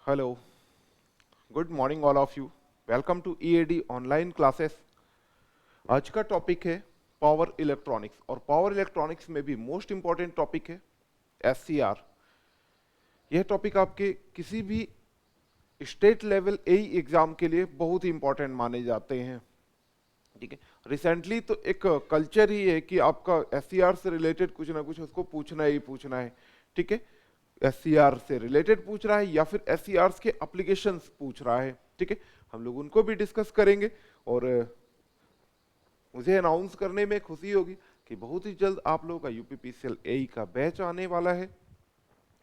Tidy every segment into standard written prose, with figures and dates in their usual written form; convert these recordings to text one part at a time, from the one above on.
Hello, good morning all of you. Welcome to EAD online classes. आज का topic है power electronics, और power electronics में भी मोस्ट इंपॉर्टेंट टॉपिक है एससीआर। यह टॉपिक आपके किसी भी स्टेट लेवल एई एग्जाम के लिए बहुत ही इंपॉर्टेंट माने जाते हैं। ठीक है, रिसेंटली तो एक कल्चर ही है कि आपका एससीआर से रिलेटेड कुछ ना कुछ उसको पूछना ही पूछना है। ठीक है, एससीआर से रिलेटेड पूछ रहा है या फिर एससीआर के एप्लीकेशंस पूछ रहा है। ठीक है, हम लोग उनको भी डिस्कस करेंगे। और मुझे अनाउंस करने में खुशी होगी कि बहुत ही जल्द आप लोगों का यूपीपीसीएल एई का बैच आने वाला है।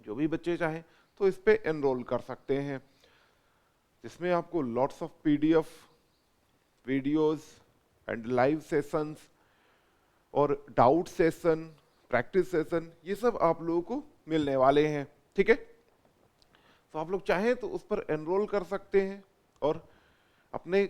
जो भी बच्चे चाहें तो इस पे एनरोल कर सकते हैं, जिसमें आपको lots of PDF, videos and live sessions और डाउट सेशन, प्रैक्टिस सेशन, ये सब आप लोगों को मिलने वाले हैं। ठीक है, तो आप लोग चाहें तो उस पर एनरोल कर सकते हैं और अपने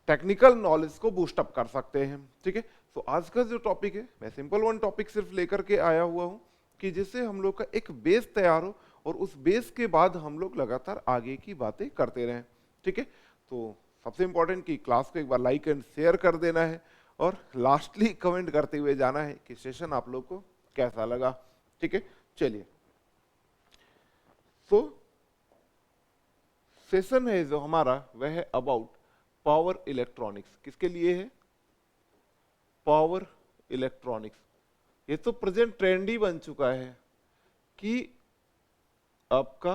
टेक्निकल नॉलेज को बूस्ट अप कर सकते हैं। ठीक है, तो आज का जो टॉपिक है, मैं सिंपल वन टॉपिक सिर्फ लेकर के आया हुआ हूं कि जिससे हम लोग का एक बेस तैयार हो और उस बेस के बाद हम लोग लगातार आगे की बातें करते रहें। ठीक है, तो सबसे इंपॉर्टेंट कि क्लास को एक बार लाइक एंड शेयर कर देना है और लास्टली कमेंट करते हुए जाना है कि सेशन आप लोग को कैसा लगा। ठीक है, चलिए। तो सेशन है जो हमारा वह है अबाउट पावर इलेक्ट्रॉनिक्स। किसके लिए है? Power electronics. ये तो प्रेजेंट ट्रेंड ही बन चुका है कि आपका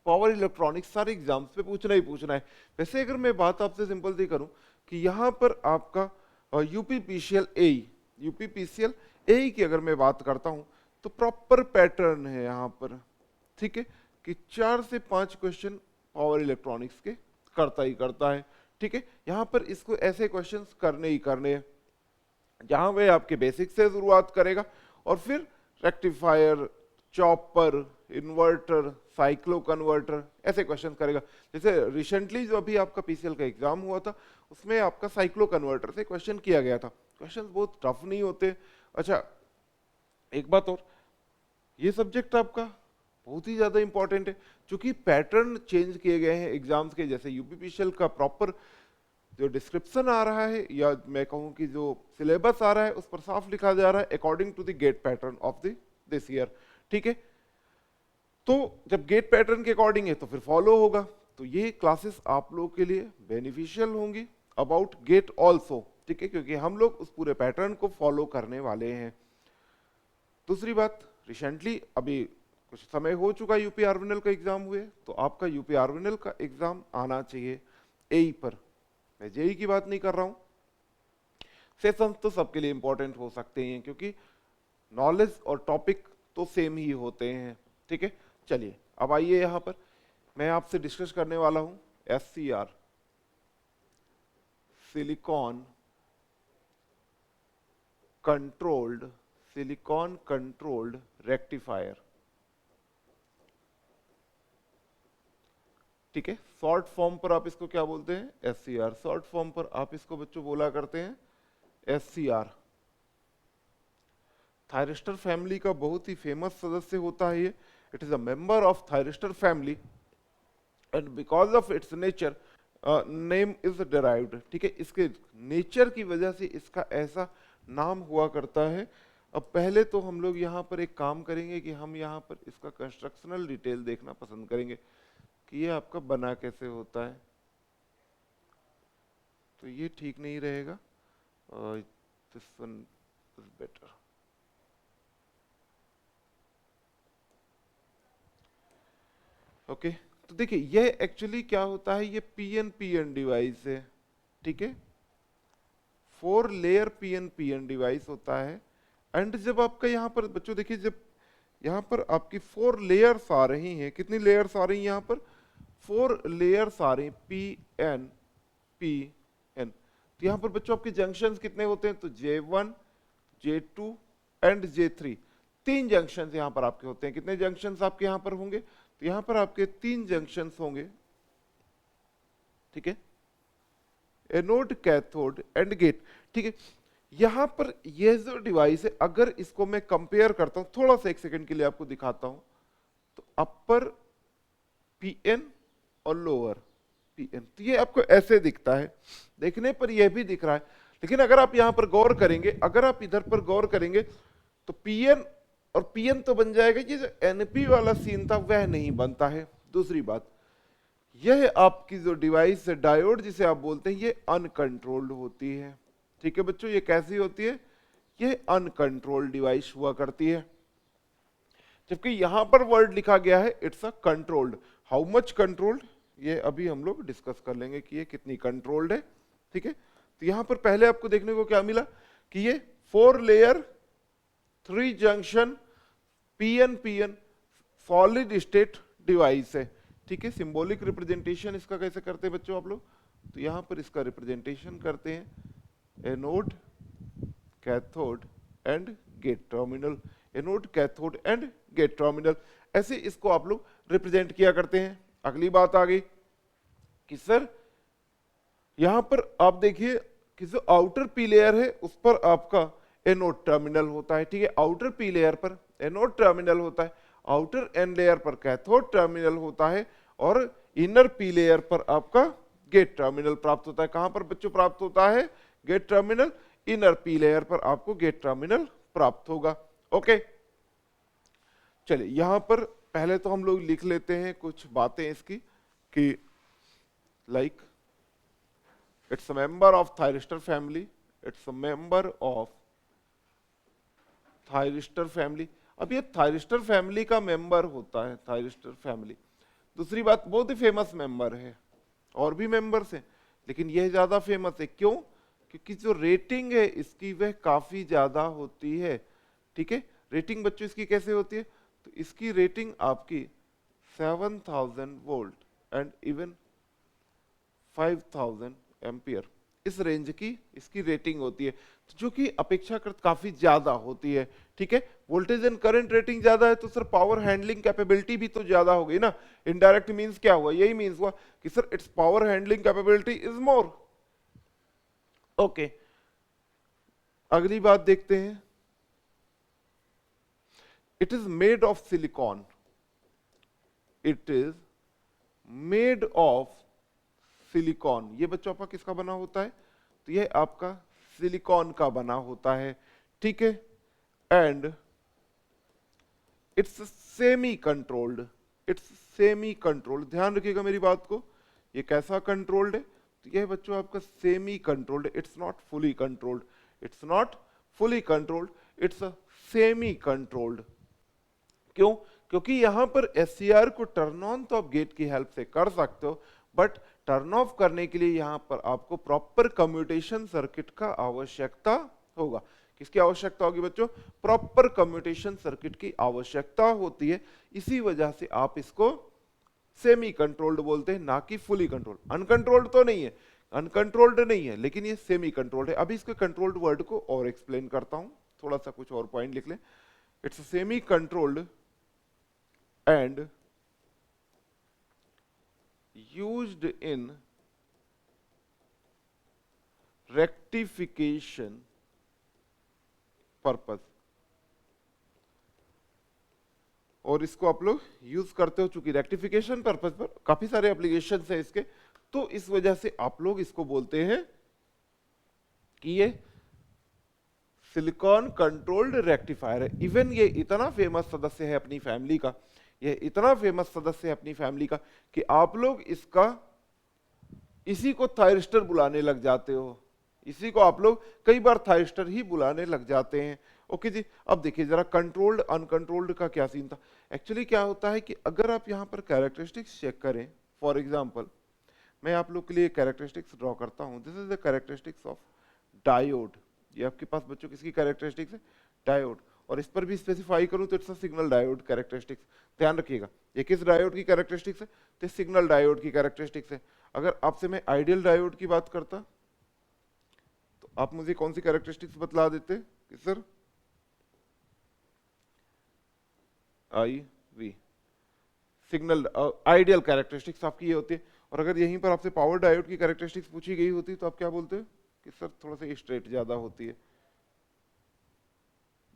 पावर इलेक्ट्रॉनिक्स सारे एग्जाम्स पे पूछना ही पूछना है। वैसे अगर मैं बात आपसे सिंपल सी करूं कि यहां पर आपका यूपीपीसीएल एई की अगर मैं बात करता हूं तो प्रॉपर पैटर्न है यहां पर। ठीक है, कि 4 से 5 क्वेश्चन पावर इलेक्ट्रॉनिक्स के करता ही करता है। ठीक है, यहां पर इसको ऐसे क्वेश्चंस करने ही करने हैं जहां वह आपके बेसिक से शुरुआत करेगा और फिर rectifier, chopper, inverter, cyclo converter, ऐसे क्वेश्चन करेगा। जैसे रिसेंटली जो अभी आपका पीसीएल का एग्जाम हुआ था उसमें आपका साइक्लो कन्वर्टर से क्वेश्चन किया गया था। क्वेश्चन बहुत टफ नहीं होते। अच्छा, एक बात और, ये सब्जेक्ट आपका बहुत ही ज्यादा इंपॉर्टेंट है क्योंकि पैटर्न चेंज किए गए हैं एग्जाम्स के। जैसे यूपीपीसीएल का प्रॉपर जो डिस्क्रिप्शन आ रहा है या मैं कहूं कि जो सिलेबस आ रहा है उस पर साफ लिखा जा रहा है according to the GATE pattern of the this year. ठीक है, तो जब गेट पैटर्न के अकॉर्डिंग है तो फिर फॉलो होगा। तो ये क्लासेस आप लोगों के लिए बेनिफिशियल होंगी अबाउट गेट ऑल्सो। ठीक है, क्योंकि हम लोग उस पूरे पैटर्न को फॉलो करने वाले हैं। दूसरी बात, रिसेंटली अभी कुछ समय हो चुका यूपी आरविनल का एग्जाम हुए, तो आपका यूपी आरविनल का एग्जाम आना चाहिए एई पर। मैं जेई की बात नहीं कर रहा हूं। सेशंस तो सबके लिए इंपॉर्टेंट हो सकते हैं क्योंकि नॉलेज और टॉपिक तो सेम ही होते हैं। ठीक है, चलिए अब आइए यहां पर मैं आपसे डिस्कस करने वाला हूं SCR, silicon controlled, silicon controlled rectifier. ठीक है, शॉर्ट फॉर्म पर आप इसको क्या बोलते हैं? एससीआर। शॉर्ट फॉर्म पर आप इसको बच्चों बोला करते हैं एससीआर। थायरिस्टर फैमिली का बहुत ही फेमस सदस्य होता है ये। It is a member of thyristor family and because of its nature name is derived. ठीक है, इसके नेचर की वजह से इसका ऐसा नाम हुआ करता है। अब पहले तो हम लोग यहाँ पर एक काम करेंगे कि हम यहाँ पर इसका कंस्ट्रक्शनल डिटेल देखना पसंद करेंगे कि ये आपका बना कैसे होता है। तो ये ठीक नहीं रहेगा, this one is better. Okay, तो देखिए ये एक्चुअली क्या होता है, ये पीएन डिवाइस है। ठीक है, 4 लेयर पीएन डिवाइस होता है। एंड जब आपका यहाँ पर बच्चों देखिए, जब यहाँ पर आपकी 4 लेयर्स आ रही हैं, कितनी लेयर्स आ रही हैं यहाँ पर? 4 लेयर्स आ रही हैं, पी एन। तो यहाँ पर बच्चों आपके जंक्शंस कितने होते हैं? तो J1, J2 and J3, 3 junctions यहाँ पर आपके होते हैं। कितने जंक्शंस आपके यहाँ पर होंगे? तो यहाँ पर आपके 3 जंक्शंस होंगे। ठीक है, एनोड, कैथोड एंड गेट। ठीक है, यहां पर ये जो डिवाइस है, अगर इसको मैं कंपेयर करता हूं, थोड़ा सा एक सेकंड के लिए आपको दिखाता हूं, तो अपर Pn और लोअर Pn। तो ये आपको ऐसे दिखता है, देखने पर यह भी दिख रहा है, लेकिन अगर आप यहां पर गौर करेंगे, अगर आप इधर पर गौर करेंगे तो Pn और Pn तो बन जाएगा, ये जो Np वाला सीन था वह नहीं बनता है। दूसरी बात, यह आपकी जो डिवाइस है डायोड जिसे आप बोलते हैं, ये अनकंट्रोल्ड होती है। ठीक है बच्चों, ये कैसी होती है? ये अनकंट्रोल्ड डिवाइस हुआ करती है। जबकि यहां पर वर्ड लिखा गया है it's a controlled. How much controlled, ये अभी हम लोग डिस्कस कर लेंगे कि ये कितनी कंट्रोल्ड है। ठीक है, तो यहां पर पहले आपको देखने को क्या मिला कि ये 4 layer 3 junction PNPN solid state device है। ठीक है, सिंबॉलिक रिप्रेजेंटेशन इसका कैसे करते हैं बच्चों आप लोग? तो यहां पर इसका रिप्रेजेंटेशन करते हैं anode, cathode and gate terminal. Anode, cathode and gate terminal, ऐसे इसको आप लोग रिप्रेजेंट किया करते हैं। अगली बात आ गई कि सर यहां पर आप देखिए कि जो आउटर पी लेयर है उस पर आपका एनोड टर्मिनल होता है। ठीक है, आउटर पी लेयर पर एनोड टर्मिनल होता है, आउटर एन लेयर पर कैथोड टर्मिनल होता है, और इनर पी लेयर पर आपका गेट टर्मिनल प्राप्त होता है। कहां पर बच्चों प्राप्त होता है gate terminal? Inner P layer पर आपको गेट टर्मिनल प्राप्त होगा। ओके, चलिए यहां पर पहले तो हम लोग लिख लेते हैं कुछ बातें इसकी कि like it's a member of thyristor family, it's a member of thyristor family. अब ये थायरिस्टर फैमिली का मेंबर होता है, थायरिस्टर फैमिली। दूसरी बात, बहुत ही फेमस मेंबर है, और भी मेंबर्स हैं लेकिन यह ज्यादा फेमस है। क्यों? क्योंकि जो रेटिंग है इसकी वह काफी ज्यादा होती है। ठीक है, रेटिंग बच्चों इसकी कैसे होती है? तो इसकी रेटिंग आपकी 7000 वोल्ट एंड इवन 5000 एम्पियर, इस रेंज की इसकी रेटिंग होती है, तो जो कि अपेक्षाकृत काफी ज्यादा होती है। ठीक है, वोल्टेज एंड करंट रेटिंग ज्यादा है तो सर पावर हैंडलिंग कैपेबिलिटी भी तो ज्यादा हो गई ना। इनडायरेक्ट मींस क्या हुआ? यही मींस हुआ कि sir it's power handling capability is more. Okay, अगली बात देखते हैं, it is made of silicon, it is made of silicon. ये बच्चों आपका किसका बना होता है? तो ये आपका सिलिकॉन का बना होता है। ठीक है, and it's semi controlled, it's semi controlled. ध्यान रखिएगा मेरी बात को, ये कैसा कंट्रोल्ड है? तो ये बच्चों आपका semi controlled, it's not fully controlled, it's not fully controlled, it's semi controlled. क्यों? क्योंकि यहां पर SCR को टर्न ऑन तो आप गेट की हेल्प से कर सकते हो, बट टर्न ऑफ करने के लिए यहां पर आपको प्रॉपर कम्यूटेशन सर्किट का आवश्यकता होगा। किसकी आवश्यकता होगी बच्चों? प्रॉपर कम्यूटेशन सर्किट की आवश्यकता होती है। इसी वजह से आप इसको सेमी कंट्रोल्ड बोलते हैं, ना कि फुली कंट्रोल्ड। अनकंट्रोल्ड तो नहीं है, अनकंट्रोल्ड नहीं है, लेकिन ये सेमी कंट्रोल्ड है। अभी इसके कंट्रोल्ड वर्ड को और एक्सप्लेन करता हूं, थोड़ा सा कुछ और पॉइंट लिख लें। It's semi controlled and used in rectification purpose। और इसको आप लोग यूज करते हो, चूंकि रेक्टिफिकेशन पर्पस पर काफी सारे एप्लीकेशन है इसके, तो इस वजह से आप लोग इसको बोलते हैं कि ये सिलिकॉन कंट्रोल्ड रेक्टिफायर है। इवन ये इतना फेमस सदस्य है अपनी फैमिली का, ये इतना फेमस सदस्य है अपनी फैमिली का कि आप लोग इसका इसी को थायरिस्टर बुलाने लग जाते हो, इसी को आप लोग कई बार थायरिस्टर ही बुलाने लग जाते हैं। ओके जी, अब देखिए जरा कंट्रोल्ड अनकंट्रोल्ड का क्या सीन था। एक्चुअली क्या होता है कि अगर आप यहां पर कैरेक्टरिस्टिक्स चेक करें, फॉर एग्जांपल मैं आप लोग के लिए कैरेक्टरिस्टिक्स ड्रॉ करता हूं। This is the characteristics of diode. ये आपके पास बच्चों किसकी कैरेक्टरिस्टिक्स है? डायोड। और इस पर भी स्पेसिफाई करूं तो it's a signal diode characteristics. ध्यान रखिएगा, ये किस डायोड की कैरेक्टरिस्टिक्स है? तो सिग्नल डायोड की कैरेक्टरिस्टिक्स है। अगर आपसे मैं आइडियल डायोड की बात करता तो आप मुझे कौन सी कैरेक्टरिस्टिक्स बतला देते कि sir IV signal ideal characteristics आपकी ये होती है। और अगर यहीं पर आपसे पावर डायोड की कैरेक्टरिस्टिक्स पूछी गई होती तो आप क्या बोलते हो कि सर थोड़ा सा स्ट्रेट ज्यादा होती है,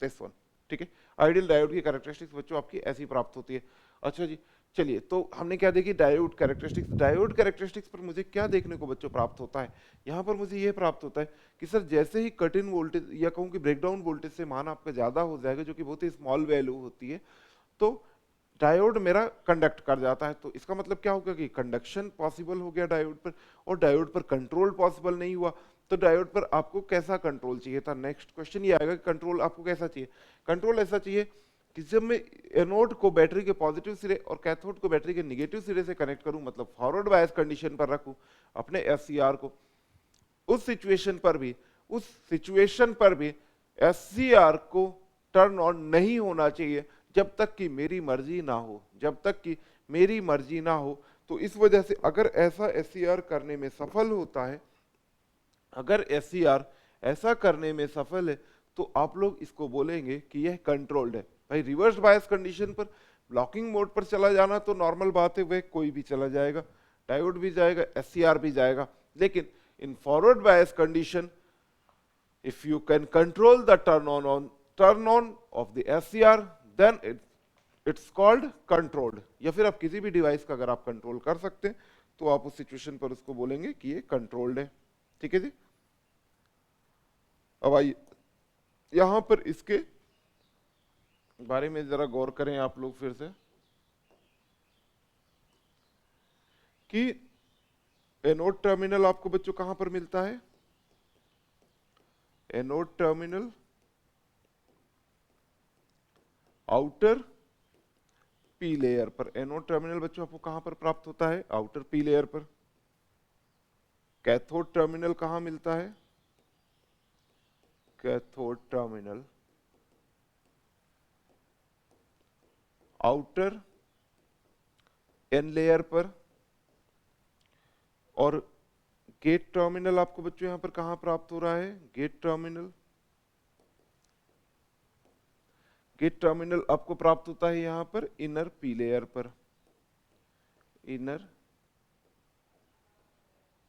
दिस वन। ठीक है, आइडियल डायोड की कैरेक्टरिस्टिक्स बच्चों आपकी ऐसी प्राप्त होती है। अच्छा जी, चलिए तो हमने क्या देखी, डायोड कैरेक्टरिस्टिक्स। डायोड कैरेक्टरिस्टिक्स पर मुझे क्या देखने को बच्चों प्राप्त होता है, यहाँ पर मुझे ये प्राप्त होता है कि सर जैसे ही कट इन वोल्टेज या कहूँ कि ब्रेकडाउन वोल्टेज से मान आपका ज्यादा हो जाएगा, जो कि बहुत ही स्मॉल वैल्यू होती है, तो डायोड मेरा कंडक्ट कर जाता है। तो इसका मतलब क्या होगा कि कंडक्शन पॉसिबल हो गया डायोड पर, और डायोड पर कंट्रोल पॉसिबल नहीं हुआ। तो डायोड पर आपको कैसा कंट्रोल चाहिए था, नेक्स्ट क्वेश्चन ये आएगा कि कंट्रोल आपको कैसा चाहिए। कंट्रोल ऐसा चाहिए कि जब मैं एनोड को बैटरी के पॉजिटिव सिरे और कैथोड को बैटरी के निगेटिव सिरे से कनेक्ट करूं, मतलब फॉरवर्ड बायस कंडीशन पर रखूं अपने एससीआर को, उस सिचुएशन पर भी एससीआर को टर्न ऑन नहीं होना चाहिए जब तक कि मेरी मर्जी ना हो, जब तक कि मेरी मर्जी ना हो। तो इस वजह से अगर ऐसा एससीआर करने में सफल होता है, अगर एससीआर ऐसा करने में सफल है, तो आप लोग इसको बोलेंगे कि यह कंट्रोल्ड है। भाई रिवर्स बायस कंडीशन पर ब्लॉकिंग मोड पर चला जाना तो नॉर्मल बात है, वह कोई भी चला जाएगा, डायोड भी जाएगा, एससीआर भी जाएगा। लेकिन in forward bias condition, if you can control the turn on of the SCR, then it's called controlled। या फिर आप किसी भी डिवाइस का अगर आप कंट्रोल कर सकते हैं तो आप उस सिचुएशन पर उसको बोलेंगे कि ये कंट्रोल्ड है। ठीक है जी। अब आइए यहां पर इसके बारे में जरा गौर करें आप लोग फिर से कि एनोड टर्मिनल आपको बच्चों कहां पर मिलता है, anode terminal outer P layer पर। एनोड टर्मिनल बच्चों आपको कहां पर प्राप्त होता है, आउटर पी लेयर पर। कैथोड टर्मिनल कहां मिलता है, cathode terminal outer N layer पर। और गेट टर्मिनल आपको बच्चों यहां पर कहां प्राप्त हो रहा है, गेट टर्मिनल, गेट टर्मिनल आपको प्राप्त होता है यहां पर इनर पी लेयर पर, इनर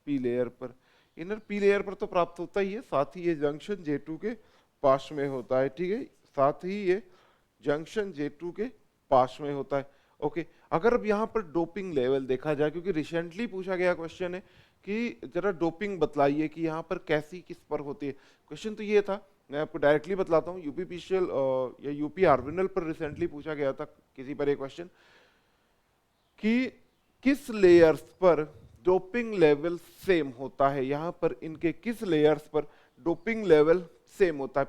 पी लेयर पर। इनर पी लेयर पर तो प्राप्त होता ही है, साथ ही ये जंक्शन J2 के पास में होता है। ठीक है, साथ ही ये जंक्शन J2 के पास में होता है। ओके, अगर अब यहाँ पर डोपिंग लेवल देखा जाए, क्योंकि रिसेंटली पूछा गया क्वेश्चन है कि जरा डोपिंग बतलाइए कि यहाँ पर कैसी किस पर होती है। क्वेश्चन तो ये था, मैं आपको डायरेक्टली बतलाता हूँ, यूपी पीसीएल या यूपी आर्विनल पर रिसेंटली पूछा गया था किसी पर एक क्वेश्चन कि किस लेयर्स पर डोपिंग लेवल सेम होता है, यहां पर इनके किस लेयर्स पर डोपिंग लेवल सेम होता है।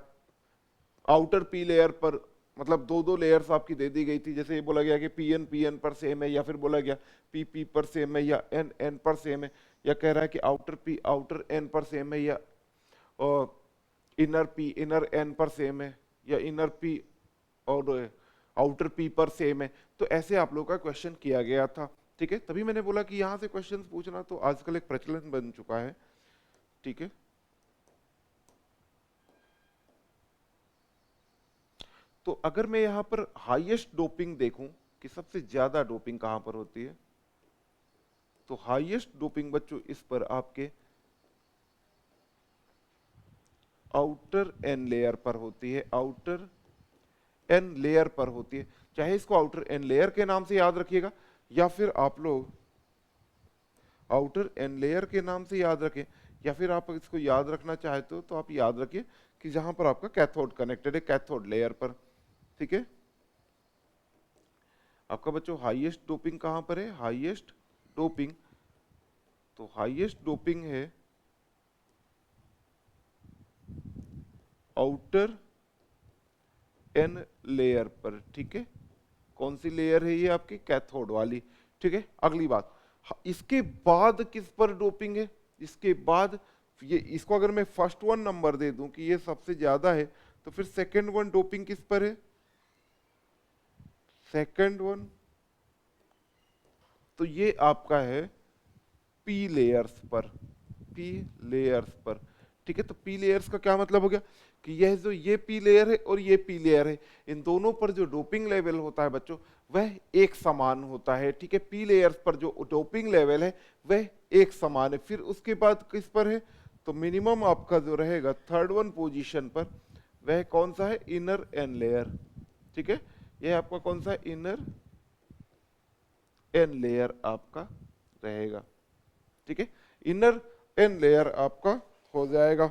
आउटर पी लेयर पर मतलब दो दो लेयर्स आपकी दे दी गई थी, जैसे ये बोला गया कि पी एन पर सेम है, या फिर बोला गया पी पर सेम है, या एन पर सेम है, या कह रहा है कि आउटर एन पर सेम है, या इनर एन पर सेम है, या इनर पी और आउटर पी पर सेम है। तो ऐसे आप लोगों का क्वेश्चन किया गया था। ठीक है, तभी मैंने बोला कि यहां से क्वेश्चंस पूछना तो आजकल एक प्रचलन बन चुका है। ठीक है, तो अगर मैं यहां पर हाईएस्ट डोपिंग देखूं कि सबसे ज्यादा डोपिंग कहां पर होती है, तो हाईएस्ट डोपिंग बच्चों इस पर आपके आउटर एन लेयर पर होती है, आउटर एन लेयर पर होती है। चाहे इसको आउटर एन लेयर के नाम से याद रखिएगा, या फिर आप लोग आउटर एन लेयर के नाम से याद रखें, या फिर आप इसको याद रखना चाहते हो तो आप याद रखिए कि जहां पर आपका कैथोड कनेक्टेड है, कैथोड लेयर पर। ठीक है, आपका बच्चों हाईएस्ट डोपिंग कहां पर है, हाईएस्ट डोपिंग, तो हाईएस्ट डोपिंग है आउटर एन लेयर पर। ठीक है, कौन सी लेयर है ये आपकी, कैथोड वाली। ठीक है, अगली बात, इसके बाद किस पर डोपिंग है, इसके बाद ये, इसको अगर मैं फर्स्ट वन नंबर दे दूं कि ये सबसे ज्यादा है, तो फिर सेकंड वन डोपिंग किस पर है, सेकंड वन, तो ये आपका है पी लेयर्स पर, पी लेयर्स पर। ठीक है, तो पी लेयर्स का क्या मतलब हो गया कि यह जो ये पी लेयर है और ये पी लेयर है, इन दोनों पर जो डोपिंग लेवल होता है बच्चों वह एक समान होता है। ठीक है, पी लेयर्स पर जो डोपिंग लेवल है वह एक समान है। फिर उसके बाद किस पर है, तो मिनिमम आपका जो रहेगा थर्ड वन पोजीशन पर, वह कौन सा है, इनर एन लेयर। ठीक है, यह आपका कौन सा है, इनर एन लेयर आपका रहेगा, ठीक है, इनर एन लेयर आपका हो जाएगा।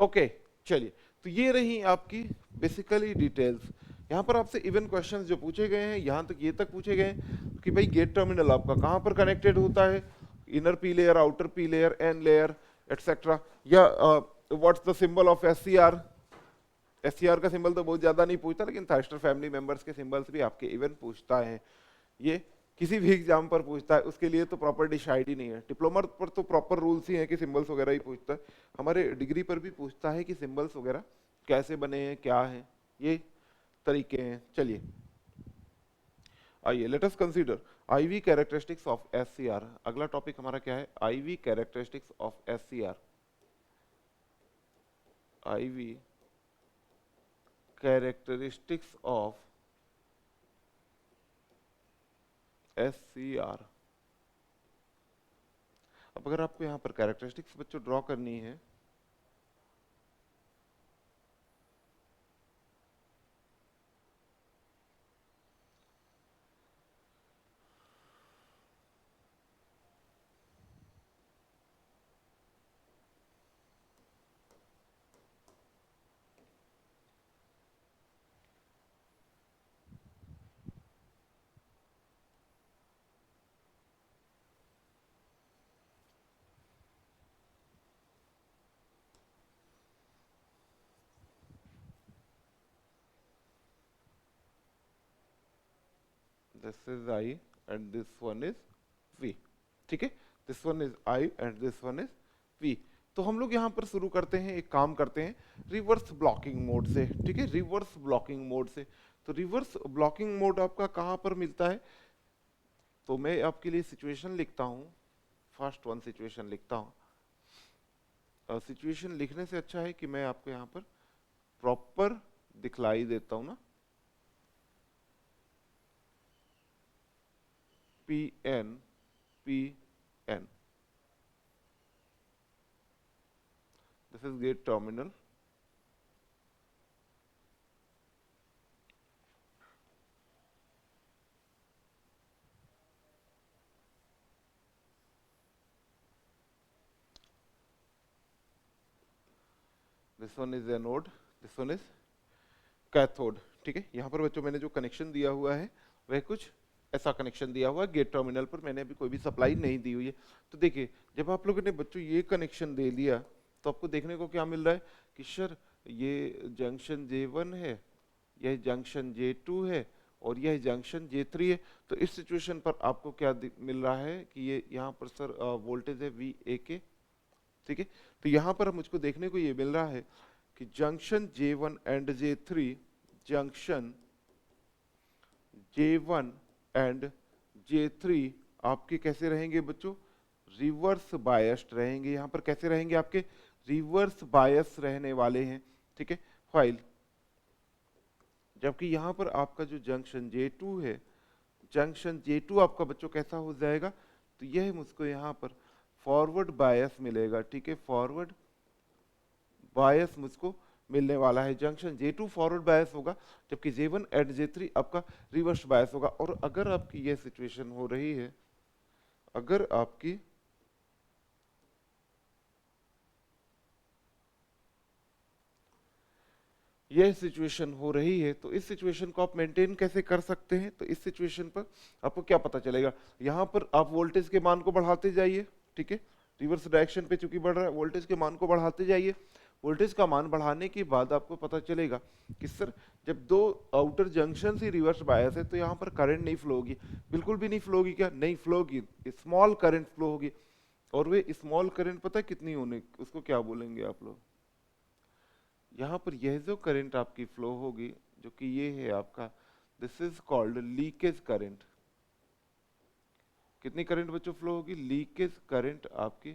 ओके चलिए, तो ये रही आपकी बेसिकली डिटेल्स। यहाँ पर आपसे इवन क्वेश्चंस जो पूछे गए हैं, यहाँ तक ये तक पूछे गए हैं कि भाई गेट टर्मिनल आपका कहाँ पर कनेक्टेड होता है, inner P layer, outer P layer, N layer etcetera, या what's the symbol of SCR. SCR का सिंबल तो बहुत ज्यादा नहीं पूछता, लेकिन थाइस्टर फैमिली मेंबर्स के सिंबल्स भी आपके इवन पूछता है, ये किसी भी एग्जाम पर पूछता है, उसके लिए तो प्रॉपर डिसाइड ही नहीं है। डिप्लोमा पर तो प्रॉपर रूल्स ही हैं कि सिंबल्स वगैरह ही पूछता है, हमारे डिग्री पर भी पूछता है कि सिंबल्स वगैरह कैसे बने हैं, क्या है, ये तरीके हैं। चलिए आइए, let us consider IV characteristics of SCR. अगला टॉपिक हमारा क्या है, IV characteristics of SCR. IV characteristics of SCR. अब अगर आपको यहाँ पर कैरेक्टरिस्टिक्स बच्चों ड्रॉ करनी है, this is I and this one is V, ठीक है, this one is I and this one is V. तो हम लोग यहाँ पर शुरू करते हैं, एक काम करते हैं रिवर्स ब्लॉकिंग मोड से, ठीक है, रिवर्स ब्लॉकिंग मोड से। तो रिवर्स ब्लॉकिंग मोड आपका कहाँ पर मिलता है, तो मैं आपके लिए सिचुएशन लिखता हूँ, फर्स्ट वन सिचुएशन लिखता हूँ। सिचुएशन लिखने से अच्छा है कि मैं आपको यहाँ पर प्रॉपर दिखलाई देता हूँ ना, P N P N, this is gate terminal, this one is anode, this one is cathode, ठीक है। यहाँ पर बच्चों मैंने जो कनेक्शन दिया हुआ है वह कुछ ऐसा कनेक्शन दिया हुआ है, गेट टर्मिनल पर मैंने अभी कोई भी सप्लाई नहीं दी हुई है। तो देखिए जब आप लोगों ने बच्चों ये कनेक्शन दे लिया तो आपको देखने को क्या मिल रहा है कि सर ये जंक्शन J1 है, यह जंक्शन J2 है और यह जंक्शन J3 है। तो इस सिचुएशन पर आपको क्या मिल रहा है कि ये यहाँ पर सर वोल्टेज है VA, ठीक है। तो यहाँ पर मुझको देखने को ये मिल रहा है कि junction J1 and J3, junction J1 and J3 आपके कैसे रहेंगे बच्चों, रिवर्स बायस्ड रहेंगे। यहाँ पर कैसे रहेंगे, आपके रिवर्स बायस रहने वाले हैं, ठीक है। फाइल जबकि यहाँ पर आपका जो जंक्शन J2 है, जंक्शन J2 आपका बच्चों कैसा हो जाएगा, तो यह मुझको यहाँ पर फॉरवर्ड बायस मिलेगा, ठीक है, फॉरवर्ड बायस मुझको मिलने वाला है। जंक्शन J2 फॉरवर्ड बायस होगा जबकि J1 एंड J3 आपका रिवर्स बायस होगा। और अगर आपकी यह सिचुएशन हो रही है, अगर आपकी यह सिचुएशन हो रही है तो इस सिचुएशन को आप मेंटेन कैसे कर सकते हैं, तो इस सिचुएशन पर आपको क्या पता चलेगा, यहाँ पर आप वोल्टेज के मान को बढ़ाते जाइए, ठीक है, रिवर्स डायरेक्शन पे चूंकि बढ़ रहा है, वोल्टेज के मान को बढ़ाते जाइए। वोल्टेज का मान बढ़ाने के बाद आपको पता चलेगा कि सर जब दो आउटर जंक्शन ही रिवर्स बायस है तो यहाँ पर करंट नहीं फ्लो होगी, बिल्कुल भी नहीं फ्लो होगी, क्या नहीं फ्लो होगी, स्मॉल करंट फ्लो होगी। और वे स्मॉल करंट पता है कितनी होने, उसको क्या बोलेंगे आप लोग, यहाँ पर यह जो करंट आपकी फ्लो होगी जो कि ये है आपका, this is called leakage current. कितनी करंट बच्चों फ्लो होगी, लीकेज करंट आपकी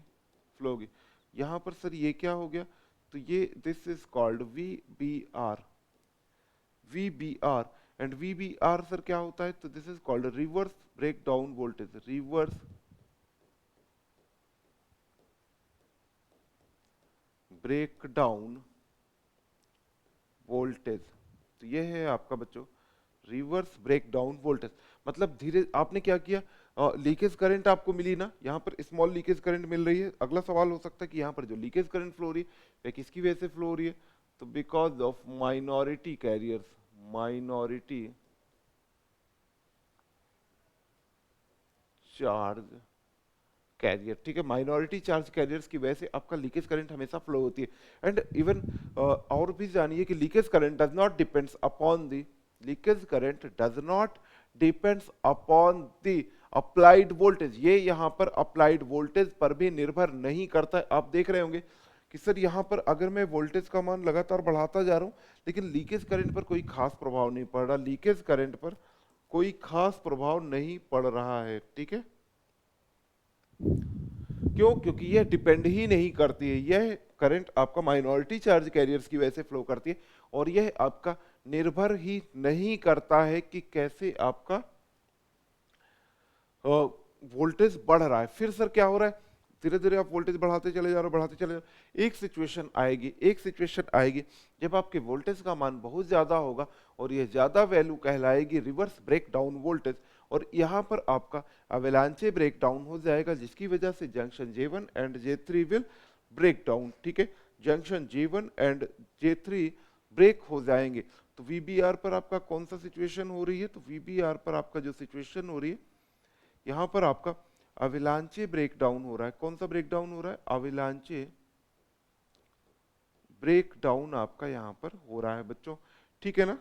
फ्लो होगी। यहाँ पर सर ये क्या हो गया, तो ये this is called VBR, VBR and VBR sir क्या होता है, तो this is called reverse breakdown voltage, reverse breakdown voltage. तो ये है आपका बच्चों रिवर्स ब्रेक डाउन वोल्टेज, मतलब धीरे आपने क्या किया, लीकेज करंट आपको मिली ना, यहाँ पर स्मॉल लीकेज करंट मिल रही है। अगला सवाल हो सकता है कि यहाँ पर जो लीकेज करंट फ्लो हो रही है वह किसकी वजह से फ्लो हो रही है, तो because of minority carriers, minority charge carrier, ठीक है, माइनॉरिटी चार्ज कैरियर्स की वजह से आपका लीकेज करंट हमेशा फ्लो होती है। एंड इवन और भी जानिए कि leakage current does not depends upon the, leakage current does not depends upon the applied voltage, ये यहाँ पर अप्लाइड वोल्टेज पर भी निर्भर नहीं करता है। आप देख रहे होंगे कि सर यहाँ पर अगर मैं वोल्टेज का मान लगातार बढ़ाता जा रहा हूँ लेकिन लीकेज करंट पर कोई खास प्रभाव नहीं पड़ रहा, लीकेज करंट पर कोई खास प्रभाव नहीं पड़ रहा है, ठीक है। क्यों? क्योंकि यह डिपेंड ही नहीं करती है, यह करंट आपका माइनॉरिटी चार्ज कैरियर्स की वजह से फ्लो करती है और यह आपका निर्भर ही नहीं करता है कि कैसे आपका वोल्टेज बढ़ रहा है। फिर सर क्या हो रहा है, धीरे धीरे आप वोल्टेज बढ़ाते चले जा रहे हो, बढ़ाते चले जा रहे हो, एक सिचुएशन आएगी जब आपके वोल्टेज का मान बहुत ज्यादा होगा और यह ज्यादा वैल्यू कहलाएगी रिवर्स ब्रेक डाउन वोल्टेज, और यहाँ पर आपका अवेलांचे ब्रेक डाउन हो जाएगा जिसकी वजह से junction J1 and J3 will break down, ठीक है, junction J1 and J3 break हो जाएंगे। तो VBR पर आपका कौन सा सिचुएशन हो रही है, तो VBR पर आपका जो सिचुएशन हो रही है यहाँ पर आपका अविलांचे ब्रेक डाउन हो रहा है। कौन सा ब्रेक डाउन हो रहा है, अविलांचे ब्रेक डाउन आपका यहाँ पर हो रहा है बच्चों, ठीक है ना।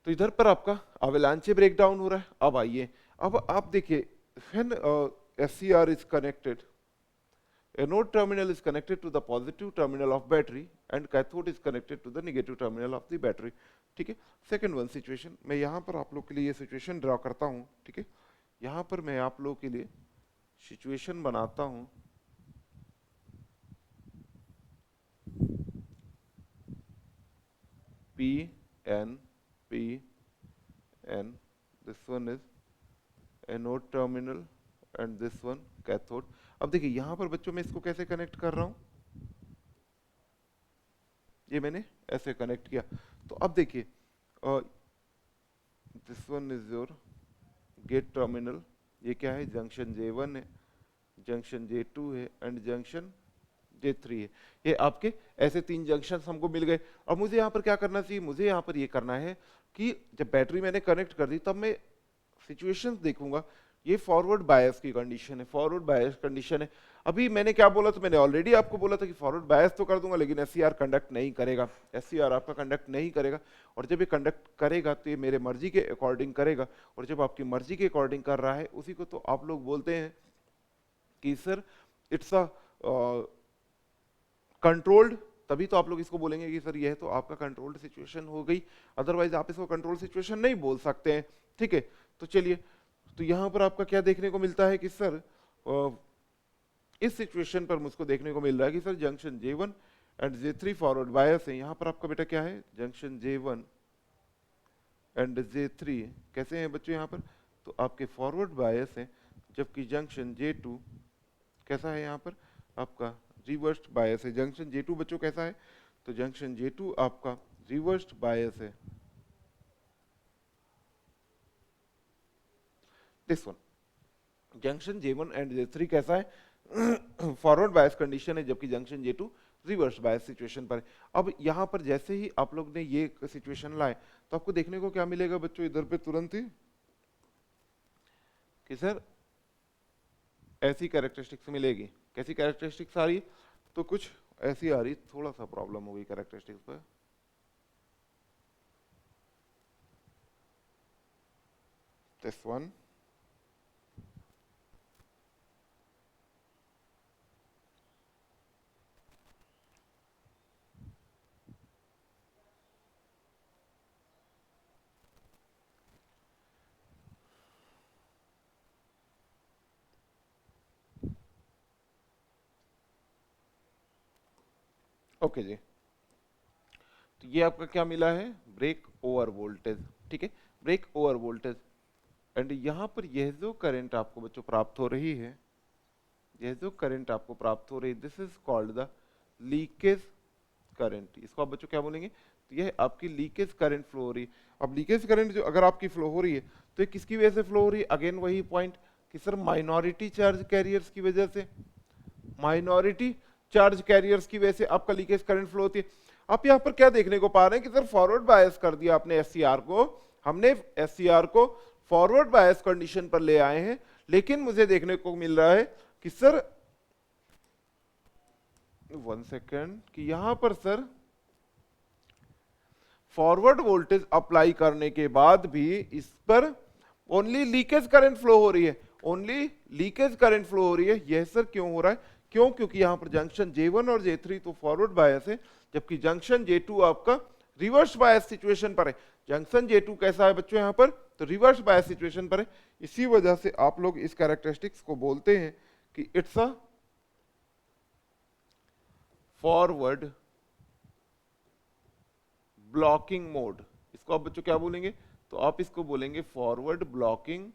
तो इधर पर आपका अवेलांचे ब्रेक डाउन हो रहा है। अब आइए, अब आप देखिए, when SCR is connected, anode terminal is connected to the positive terminal of battery and cathode is connected to the negative terminal of the battery, ठीक है। सेकंड वन सिचुएशन, मैं यहाँ पर आप लोग के लिए ये सिचुएशन ड्रा करता हूँ, ठीक है, यहाँ पर मैं आप लोग के लिए सिचुएशन बनाता हूँ। P this one is anode terminal and this one cathode। अब देखिए यहाँ पर बच्चों मैं इसको कैसे कनेक्ट कर रहा हूँ, ये मैंने ऐसे कनेक्ट किया। तो अब देखिए this one is your gate terminal, ये क्या है, जंक्शन J1 है, जंक्शन J2 है एंड जंक्शन J3 है। ये आपके ऐसे तीन जंक्शन हमको मिल गए। अब मुझे यहाँ पर क्या करना चाहिए, मुझे यहाँ पर ये करना है कि जब बैटरी मैंने कनेक्ट कर दी तब मैं सिचुएशंस देखूंगा। ये फॉरवर्ड बायस की कंडीशन है, फॉरवर्ड बायस कंडीशन है। अभी मैंने क्या बोला, तो मैंने ऑलरेडी आपको बोला था कि फॉरवर्ड बायस तो कर दूंगा लेकिन SCR कंडक्ट नहीं करेगा, SCR आपका कंडक्ट नहीं करेगा। और जब ये कंडक्ट करेगा तो ये मेरे मर्जी के अकॉर्डिंग करेगा, और जब आपकी मर्जी के अकॉर्डिंग कर रहा है उसी को तो आप लोग बोलते हैं कि सर इट्स अ कंट्रोल्ड। तभी तो आप लोग इसको बोलेंगे कि सर यह तो आपका कंट्रोल्ड सिचुएशन हो गई, अदरवाइज आप इसको कंट्रोल सिचुएशन नहीं बोल सकते हैं, ठीक है। तो चलिए, तो यहाँ पर आपका क्या देखने को मिलता है कि सर इस सिचुएशन पर मुझको देखने को मिल रहा है कि sir junction J1 and J3 forward bias है। यहाँ पर आपका बेटा क्या है, जंक्शन J1 एंड J3 कैसे हैं बच्चों यहाँ पर, तो आपके फॉरवर्ड बायस है, जबकि जंक्शन J2 कैसा है यहाँ पर आपका रिवर्स्ड बायस है। जंक्शन J2 बच्चों कैसा है, तो जंक्शन J2 आपका रिवर्स्ड बायस है। This one junction J1 and J3 कैसा है, फॉरवर्ड बायस कंडीशन है, जबकि junction J2 reverse bias situation पर है। अब यहाँ पर जैसे ही आप लोग ने ये सिचुएशन लाए तो आपको देखने को क्या मिलेगा बच्चों, इधर पे तुरंत ही कि सर ऐसी कैरेक्टरिस्टिक्स मिलेगी। कैसी कैरेक्टरिस्टिक्स आ रही, तो कुछ ऐसी आ रही, थोड़ा सा प्रॉब्लम हो गई कैरेक्टरिस्टिक्स पर। दिस वन ओके जी, तो ये आपका क्या मिला है, ब्रेक ओवर वोल्टेज, ठीक है, ब्रेक ओवर वोल्टेज। एंड यहाँ पर यह जो करंट आपको बच्चों प्राप्त हो रही है, यह जो करंट आपको प्राप्त हो रही है, this is called the leakage current. इसको आप बच्चों क्या बोलेंगे, तो यह आपकी लीकेज करंट फ्लो हो रही है। अब लीकेज करंट जो अगर आपकी फ्लो हो रही है तो ये किसकी वजह से फ्लो हो रही है, अगेन वही पॉइंट कि सर माइनॉरिटी चार्ज कैरियर्स की वजह से, माइनॉरिटी चार्ज कैरियर्स की वजह से आपका लीकेज करंट फ्लो होती है। आप यहाँ पर क्या देखने को पा रहे हैं कि सर फॉरवर्ड बायस कर दिया आपने एससीआर को, हमने एससीआर को फॉरवर्ड बायस कंडीशन पर ले आए हैं, लेकिन मुझे देखने को मिल रहा है कि सर 1 सेकेंड कि यहां पर सर फॉरवर्ड वोल्टेज अप्लाई करने के बाद भी इस पर ओनली लीकेज करंट फ्लो हो रही है, ओनली लीकेज करंट फ्लो हो रही है। यह सर क्यों हो रहा है, क्यों, क्योंकि यहां पर जंक्शन J1 और J3 तो फॉरवर्ड बायस है, जबकि जंक्शन J2 आपका रिवर्स बायस सिचुएशन पर है। जंक्शन J2 कैसा है बच्चों यहां पर, तो रिवर्स बायस सिचुएशन पर है। इसी वजह से आप लोग इस कैरेक्टरिस्टिक्स को बोलते हैं कि it's a forward blocking mode. इसको आप बच्चों क्या बोलेंगे, तो आप इसको बोलेंगे फॉरवर्ड ब्लॉकिंग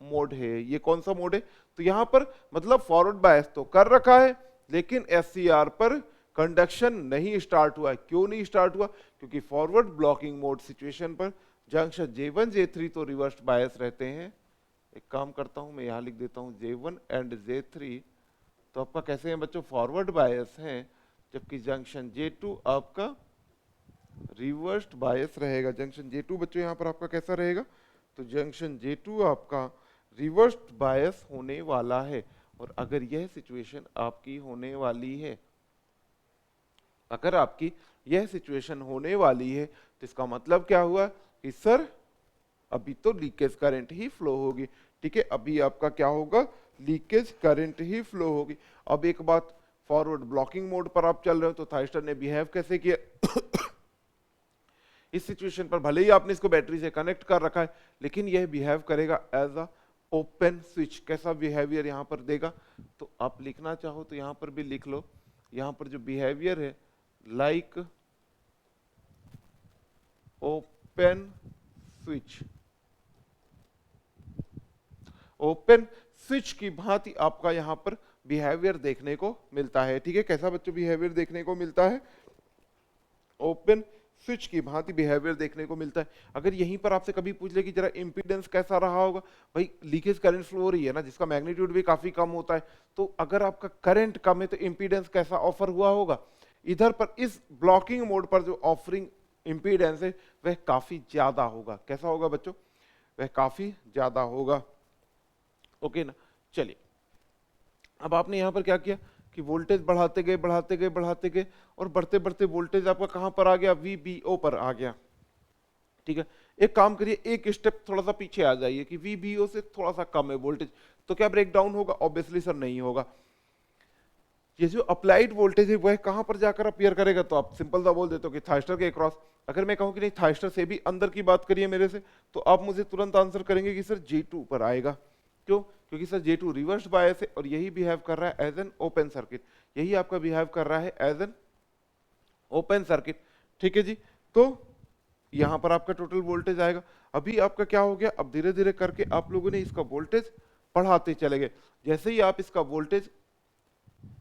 मोड है। ये कौन सा मोड है, तो यहां पर मतलब फॉरवर्ड बायस तो कर रखा है, लेकिन एससीआर पर कंडक्शन नहीं स्टार्ट हुआ है। क्यों नहीं स्टार्ट हुआ, क्योंकि फॉरवर्ड ब्लॉकिंग मोड सिचुएशन पर जंक्शन J1 J3 तो रिवर्स बायस रहते हैं। एक काम करता हूं मैं यहां लिख देता हूं J1 एंड J3 तो आपका कैसे हैं बच्चों, फॉरवर्ड बायस हैं, जबकि जंक्शन J2 आपका रिवर्स्ड बायस रहेगा। जंक्शन J2 बच्चों यहां पर आपका कैसा रहेगा, तो जंक्शन J2 आपका रिवर्स्ड बायस होने वाला है। और अगर यह सिचुएशन आपकी होने वाली है, अगर आपकी यह सिचुएशन होने वाली है, तो इसका मतलब क्या हुआ कि सर अभी तो लीकेज करंट ही फ्लो होगी। ठीक है, अभी आपका क्या होगा, लीकेज करंट ही फ्लो होगी। अब एक बात, फॉरवर्ड ब्लॉकिंग मोड पर आप चल रहे हो तो थाइस्टर ने बिहेव कैसे किया इस सिचुएशन पर भले ही आपने इसको बैटरी से कनेक्ट कर रखा है, लेकिन यह बिहेव करेगा एज अ ओपन स्विच। कैसा बिहेवियर यहां पर देगा, तो आप लिखना चाहो तो यहां पर भी लिख लो। यहां पर जो बिहेवियर है like open switch, open switch की भांति आपका यहां पर बिहेवियर देखने को मिलता है। ठीक है, कैसा बच्चों बिहेवियर देखने को मिलता है, ओपन स्विच की भांति बिहेवियर देखने को मिलता है। अगर यहीं पर आपसे कभी पूछ ले कि जरा इंपीडेंस कैसा रहा होगा, भाई लीकेज करंट फ्लो हो रही है ना, जिसका मैग्नीट्यूड भी काफी कम होता है, तो अगर आपका करंट कम है तो इंपीडेंस कैसा ऑफर हुआ होगा। इधर पर इस ब्लॉकिंग मोड पर जो ऑफरिंग इंपीडेंस है वह काफी ज्यादा होगा। कैसा होगा बच्चों, वह काफी ज्यादा होगा। ओके ना, चलिए अब आपने यहां पर क्या किया कि वोल्टेज बढ़ाते गए बढ़ाते गए बढ़ाते गए, और बढ़ते बढ़ते वोल्टेज आपका कहां पर आ गया, VBO पर आ गया। ठीक है, एक काम करिए, एक स्टेप थोड़ा सा पीछे आ जाइए कि VBO से थोड़ा सा कम है वोल्टेज, तो क्या ब्रेक डाउन होगा, ऑब्वियसली सर नहीं होगा। ये जो अप्लाइड वोल्टेज है वह कहां पर जाकर अपीयर करेगा, तो आप सिंपल सा बोल देते हो कि थाइस्टर के अक्रॉस। अगर मैं कहूं कि नहीं थाइस्टर से भी अंदर की बात करिए मेरे से, तो आप मुझे तुरंत आंसर करेंगे कि सर J2 पर आएगा। क्यों, क्योंकि सर J2 रिवर्स बायस है और यही बिहेव कर रहा है एज एन ओपन सर्किट, यही आपका बिहेव कर रहा है एज एन ओपन सर्किट। ठीक है जी, तो यहां पर आपका टोटल वोल्टेज आएगा। अभी आपका क्या हो गया, अब धीरे धीरे करके आप लोगों ने इसका वोल्टेज बढ़ाते चले गए। जैसे ही आप इसका voltage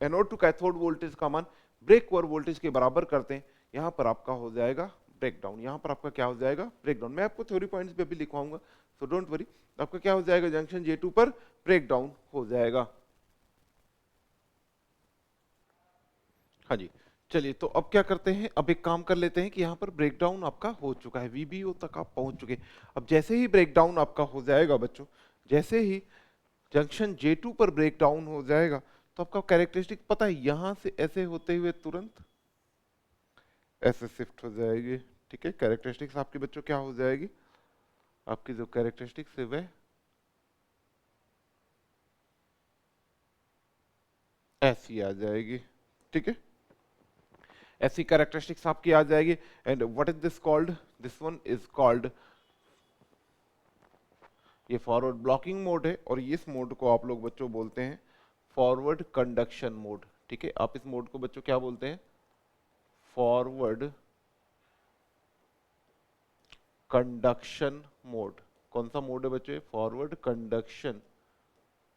anode to cathode voltage का मान ब्रेक ओवर वोल्टेज के बराबर करते हैं, यहां पर आपका हो जाएगा ब्रेकडाउन। यहां पर आपका क्या हो जाएगा, ब्रेकडाउन। मैं आपको थ्योरी पॉइंट्स पे भी लिखवाऊंगा, सो डोंट वरी। आपका क्या हो जाएगा, जंक्शन J2 पर ब्रेकडाउन हो जाएगा। हाँ जी, चलिए तो अब क्या करते हैं, अब एक काम कर लेते हैं कि यहाँ पर ब्रेकडाउन आपका हो चुका है, VBO तक आप पहुंच चुके हैं। अब जैसे ही ब्रेकडाउन आपका हो जाएगा बच्चों, जैसे ही जंक्शन J2 पर ब्रेकडाउन हो जाएगा, तो आपका कैरेक्टरिस्टिक पता है, यहां से ऐसे होते हुए तुरंत ऐसे शिफ्ट हो जाएगी। ठीक है, कैरेक्टरिस्टिक्स आपके बच्चों क्या हो जाएगी, आपकी जो कैरेक्टरिस्टिक्स है वह ऐसी आ जाएगी। ठीक है, ऐसी कैरेक्टरिस्टिक्स आपकी आ जाएगी। And what is this called, this one is called, ये फॉरवर्ड ब्लॉकिंग मोड है, और इस मोड को आप लोग बच्चों बोलते हैं फॉरवर्ड कंडक्शन मोड। ठीक है, आप इस मोड को बच्चों क्या बोलते हैं, फॉरवर्ड कंडक्शन मोड। कौन सा मोड है बच्चे? फॉरवर्ड कंडक्शन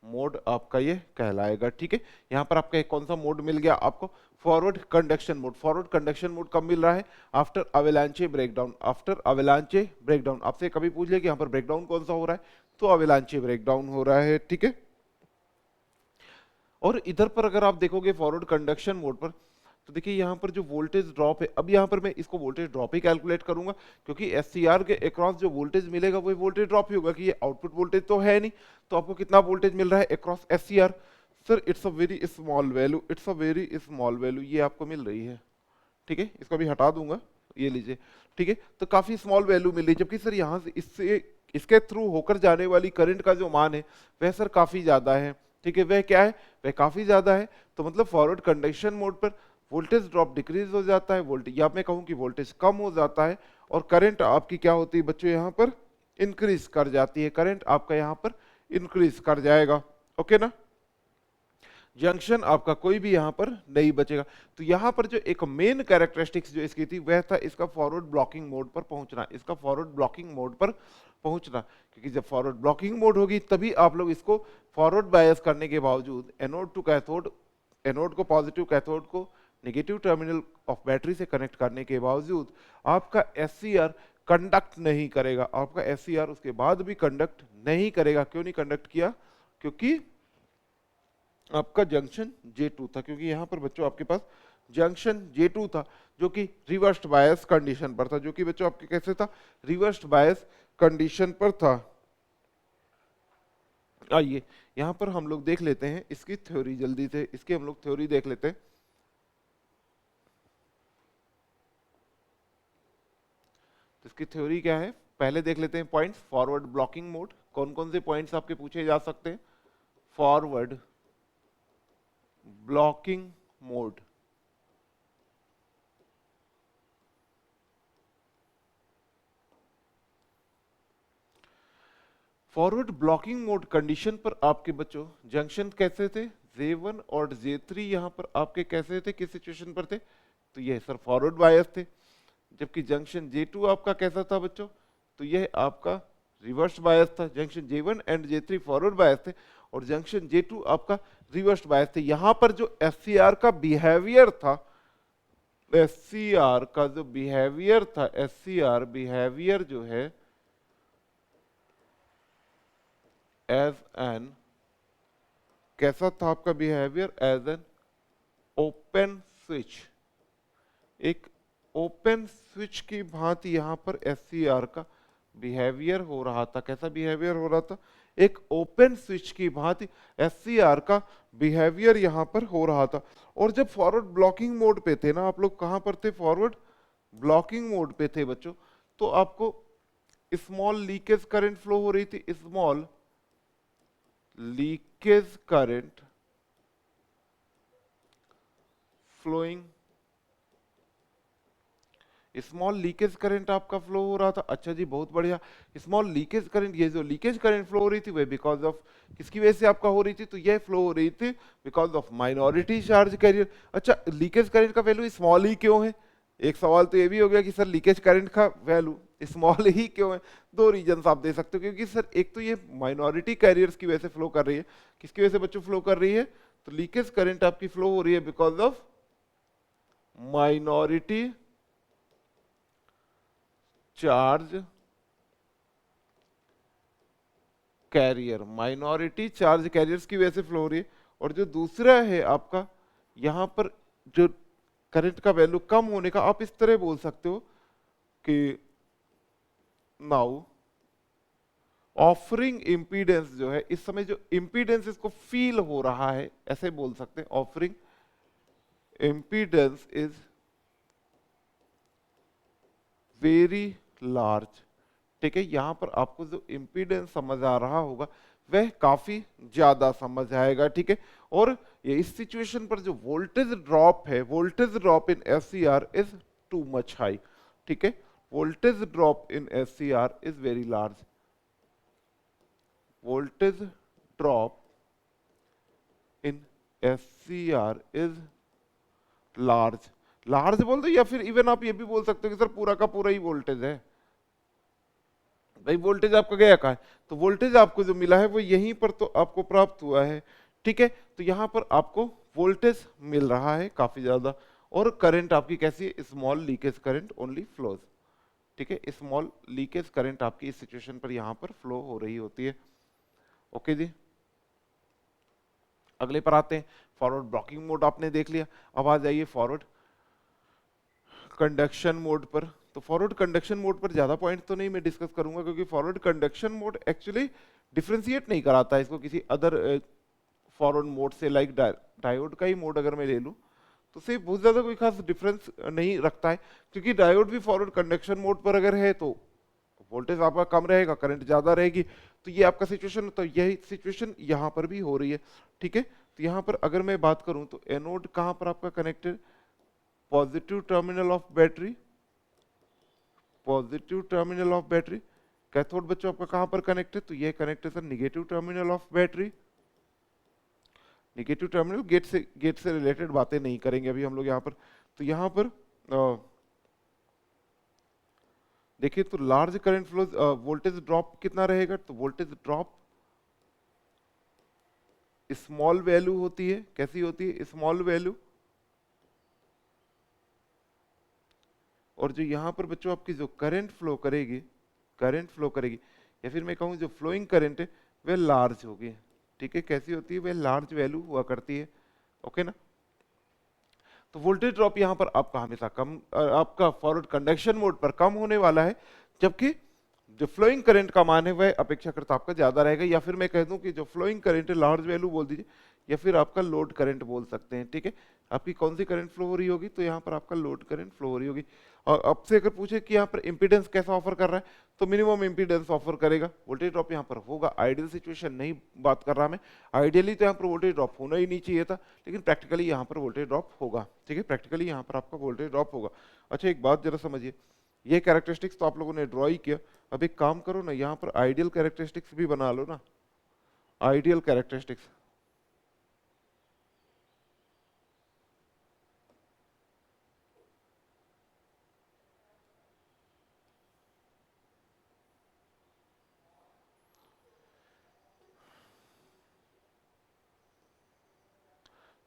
मोड आपका ये कहलाएगा। ठीक है, यहाँ पर आपका एक कौन सा मोड मिल गया आपको? Forward conduction mode. Forward conduction mode कब मिल रहा है? After avalanche breakdown. After avalanche breakdown, आपसे कभी पूछ लिया कि यहाँ पर ब्रेकडाउन कौन सा हो रहा है, तो अवेलांचे ब्रेकडाउन हो रहा है। ठीक है, और इधर पर अगर आप देखोगे फॉरवर्ड कंडक्शन मोड पर, तो देखिए यहाँ पर जो वोल्टेज ड्रॉप है, अब यहाँ पर मैं इसको वोल्टेज ड्रॉप ही कैलकुलेट करूंगा, क्योंकि एससीआर के अक्रॉस जो वोल्टेज मिलेगा वो वोल्टेज ड्रॉप ही होगा, कि ये आउटपुट वोल्टेज तो है नहीं, तो आपको कितना वोल्टेज मिल रहा है across SCR? Sir it's a very small value, it's a very small value ये आपको मिल रही है। ठीक है, इसको भी हटा दूंगा, ये लीजिए। ठीक है, तो काफी स्मॉल वैल्यू मिल रही है, जबकि सर यहाँ से इससे इसके थ्रू होकर जाने वाली करंट का जो मान है वह सर काफी ज्यादा है। ठीक है, वह क्या है? वह काफी ज्यादा है। तो मतलब फॉरवर्ड कंडक्शन मोड पर वोल्टेज ड्रॉप डिक्रीज हो जाता है, वोल्टेज या मैं कहूं कि वोल्टेज कम हो जाता है, और करंट आपकी क्या होती है बच्चों? यहाँ पर इंक्रीज कर जाती है, करंट आपका यहाँ पर इंक्रीज कर जाएगा। ओके ना, जंक्शन आपका कोई भी यहाँ पर नहीं बचेगा। तो यहाँ पर जो एक मेन कैरेक्टरिस्टिक्स जो इसकी थी वह था इसका फॉरवर्ड ब्लॉकिंग मोड पर पहुंचना, इसका फॉरवर्ड ब्लॉकिंग मोड पर पहुंचना, क्योंकि जब फॉरवर्ड ब्लॉकिंग मोड होगी तभी आप लोग इसको फॉरवर्ड बायस करने के बावजूद एनोड टू कैथोड, एनोड को पॉजिटिव, कैथोड को नेगेटिव टर्मिनल ऑफ बैटरी से कनेक्ट करने के बावजूद आपका एससीआर कंडक्ट नहीं करेगा, आपका एससीआर उसके बाद भी कंडक्ट नहीं करेगा। क्यों नहीं कंडक्ट किया? क्योंकि आपका जंक्शन J2 था, क्योंकि यहां पर बच्चों आपके पास जंक्शन J2 था जो कि रिवर्स्ड बायस कंडीशन पर था, जो कि बच्चों आपके कैसे था? रिवर्स्ड बायस कंडीशन पर था। आइए यहां पर हम लोग देख लेते हैं इसकी थ्योरी, जल्दी से इसकी हम लोग थ्योरी देख लेते हैं। तो इसकी थ्योरी क्या है, पहले देख लेते हैं पॉइंट्स। फॉरवर्ड ब्लॉकिंग मोड, कौन कौन से पॉइंट्स आपके पूछे जा सकते हैं? Forward blocking mode, forward blocking mode condition पर आपके बच्चों जंक्शन कैसे थे? J1 और J3 यहां पर आपके कैसे थे, किस सिचुएशन पर थे? तो ये सर फॉरवर्ड बायस थे। जबकि जंक्शन J2 आपका कैसा था बच्चों? तो यह आपका रिवर्स बायस था। Junction J1 and J3 forward bias थे और जंक्शन J2 आपका रिवर्स बायस थे। यहां पर जो एससीआर का बिहेवियर था, एससीआर का जो बिहेवियर था, एससीआर बिहेवियर जो है एज एन, कैसा था आपका behaviour? As an open switch, एक ओपन स्विच की भांति यहां पर एससीआर का बिहेवियर हो रहा था। कैसा बिहेवियर हो रहा था? एक ओपन स्विच की भांति एससीआर का बिहेवियर यहां पर हो रहा था। और जब फॉरवर्ड ब्लॉकिंग मोड पे थे ना आप लोग, कहां पर थे? फॉरवर्ड ब्लॉकिंग मोड पे थे बच्चों, तो आपको स्मॉल लीकेज करंट फ्लो हो रही थी, small leakage current flowing, small leakage current आपका फ्लो हो रहा था। अच्छा जी, बहुत बढ़िया। स्मॉल लीकेज करंट, ये जो लीकेज करंट फ्लो हो रही थी वह बिकॉज ऑफ किसकी वजह से आपका हो रही थी? तो यह फ्लो हो रही थी because of minority charge carrier. अच्छा, लीकेज करंट का वैल्यू स्मॉल ही क्यों है? एक सवाल तो ये भी हो गया कि सर लीकेज करंट का वैल्यू स्मॉल ही क्यों है? दो रीजन आप दे सकते हो, क्योंकि सर एक तो ये माइनॉरिटी कैरियर्स की वजह से फ्लो कर रही है। किसकी वजह से बच्चों फ्लो कर रही है? तो लीकेज करंट आपकी फ्लो हो रही है because of minority charge carrier, minority charge carriers की वजह से फ्लो हो रही है। और जो दूसरा है आपका यहां पर जो करंट का वैल्यू कम होने का, आप इस तरह बोल सकते हो कि नाउ ऑफरिंग इंपीडेंस जो है, इस समय जो इंपीडेंस इसको फील हो रहा है, ऐसे बोल सकते हैं offering impedance is very large. ठीक है, यहां पर आपको जो इंपीडेंस समझ आ रहा होगा वह काफी ज्यादा समझ आएगा। ठीक है, और ये इस सिचुएशन पर जो वोल्टेज ड्रॉप है, voltage drop in SCR is too much high. ठीक है, voltage drop in SCR is very large, voltage drop in SCR is large. Large बोल दो या फिर इवन आप ये भी बोल सकते हो कि सर पूरा का पूरा ही वोल्टेज है। भाई वोल्टेज आपका गया कहाँ है, तो वोल्टेज आपको जो मिला है वो यहीं पर तो आपको प्राप्त हुआ है, ठीक है। तो यहाँ पर आपको वोल्टेज मिल रहा है काफी ज्यादा, और करंट आपकी कैसी है, small leakage current only flows, ठीक है। स्मॉल लीकेज करंट आपकी इस सिचुएशन पर यहाँ पर फ्लो हो रही होती है। ओके जी, अगले पर आते हैं। फॉरवर्ड ब्लॉकिंग मोड आपने देख लिया, अब आ जाइए फॉरवर्ड कंडक्शन मोड पर। तो फॉरवर्ड कंडक्शन मोड पर ज्यादा पॉइंट तो नहीं मैं डिस्कस करूंगा, क्योंकि forward conduction mode actually differentiate नहीं कराता है इसको किसी अदर फॉरवर्ड मोड से। लाइक डायोड का ही मोड अगर मैं ले लूं तो सिर्फ बहुत ज्यादा कोई खास डिफरेंस नहीं रखता है, क्योंकि डायोड भी फॉरवर्ड कंडक्शन मोड पर अगर है तो वोल्टेज आपका कम रहेगा, करंट ज्यादा रहेगी। तो ये आपका सिचुएशन, तो यही सिचुएशन यहाँ पर भी हो रही है, ठीक है। तो यहाँ पर अगर मैं बात करूं तो एनोड कहां पर आपका connected, positive terminal of battery, positive terminal of battery. Cathode बच्चों आपका कहां पर कनेक्टेड, तो ये connected sir negative terminal of battery. Negative terminal gate से रिलेटेड बातें नहीं करेंगे अभी हम लोग यहाँ पर। तो यहाँ पर देखिए, तो large current flow, voltage drop कितना रहेगा, तो वोल्टेज ड्रॉप स्मॉल वैल्यू होती है। कैसी होती है, स्मॉल वैल्यू। और जो यहां पर बच्चों आपकी जो करंट फ्लो करेगी, करंट फ्लो करेगी, या फिर मैं कहूं जो फ्लोइंग करंट है वह लार्ज होगी, ठीक है। कैसी होती है, वह लार्ज वैल्यू हुआ करती है, ओके ना। तो वोल्टेज ड्रॉप यहां पर आपका हमेशा कम, आपका फॉरवर्ड कंडक्शन मोड पर कम होने वाला है, जबकि जो फ्लोइंग करंट का मान है वह अपेक्षाकृत आपका ज्यादा रहेगा। या फिर मैं कह दूं कि जो फ्लोइंग करंट है लार्ज वैल्यू बोल दीजिए, या फिर आपका लोड करंट बोल सकते हैं, ठीक है। आपकी कौन सी करंट फ्लो हो रही होगी, तो यहाँ पर आपका लोड करंट फ्लो हो रही होगी। और अब से अगर पूछे कि यहाँ पर इंपीडेंस कैसा ऑफर कर रहा है, तो मिनिमम इंपीडेंस ऑफर करेगा। वोल्टेज ड्रॉप यहाँ पर होगा, आइडियल सिचुएशन नहीं बात कर रहा मैं, आइडियली तो यहाँ पर वोल्टेज ड्रॉप होना ही नहीं चाहिए था, लेकिन प्रैक्टिकली यहाँ पर वोल्टेज ड्रॉप होगा, ठीक है। प्रैक्टिकली यहाँ पर आपका वोल्टेज ड्रॉप होगा। अच्छा, एक बात जरा समझिए, ये कैरेक्टरिस्टिक्स तो आप लोगों ने ड्रॉ ही किया, अब एक काम करो ना, यहाँ पर आइडियल कैरेक्टरिस्टिक्स भी बना लो ना, आइडियल कैरेक्टरिस्टिक्स।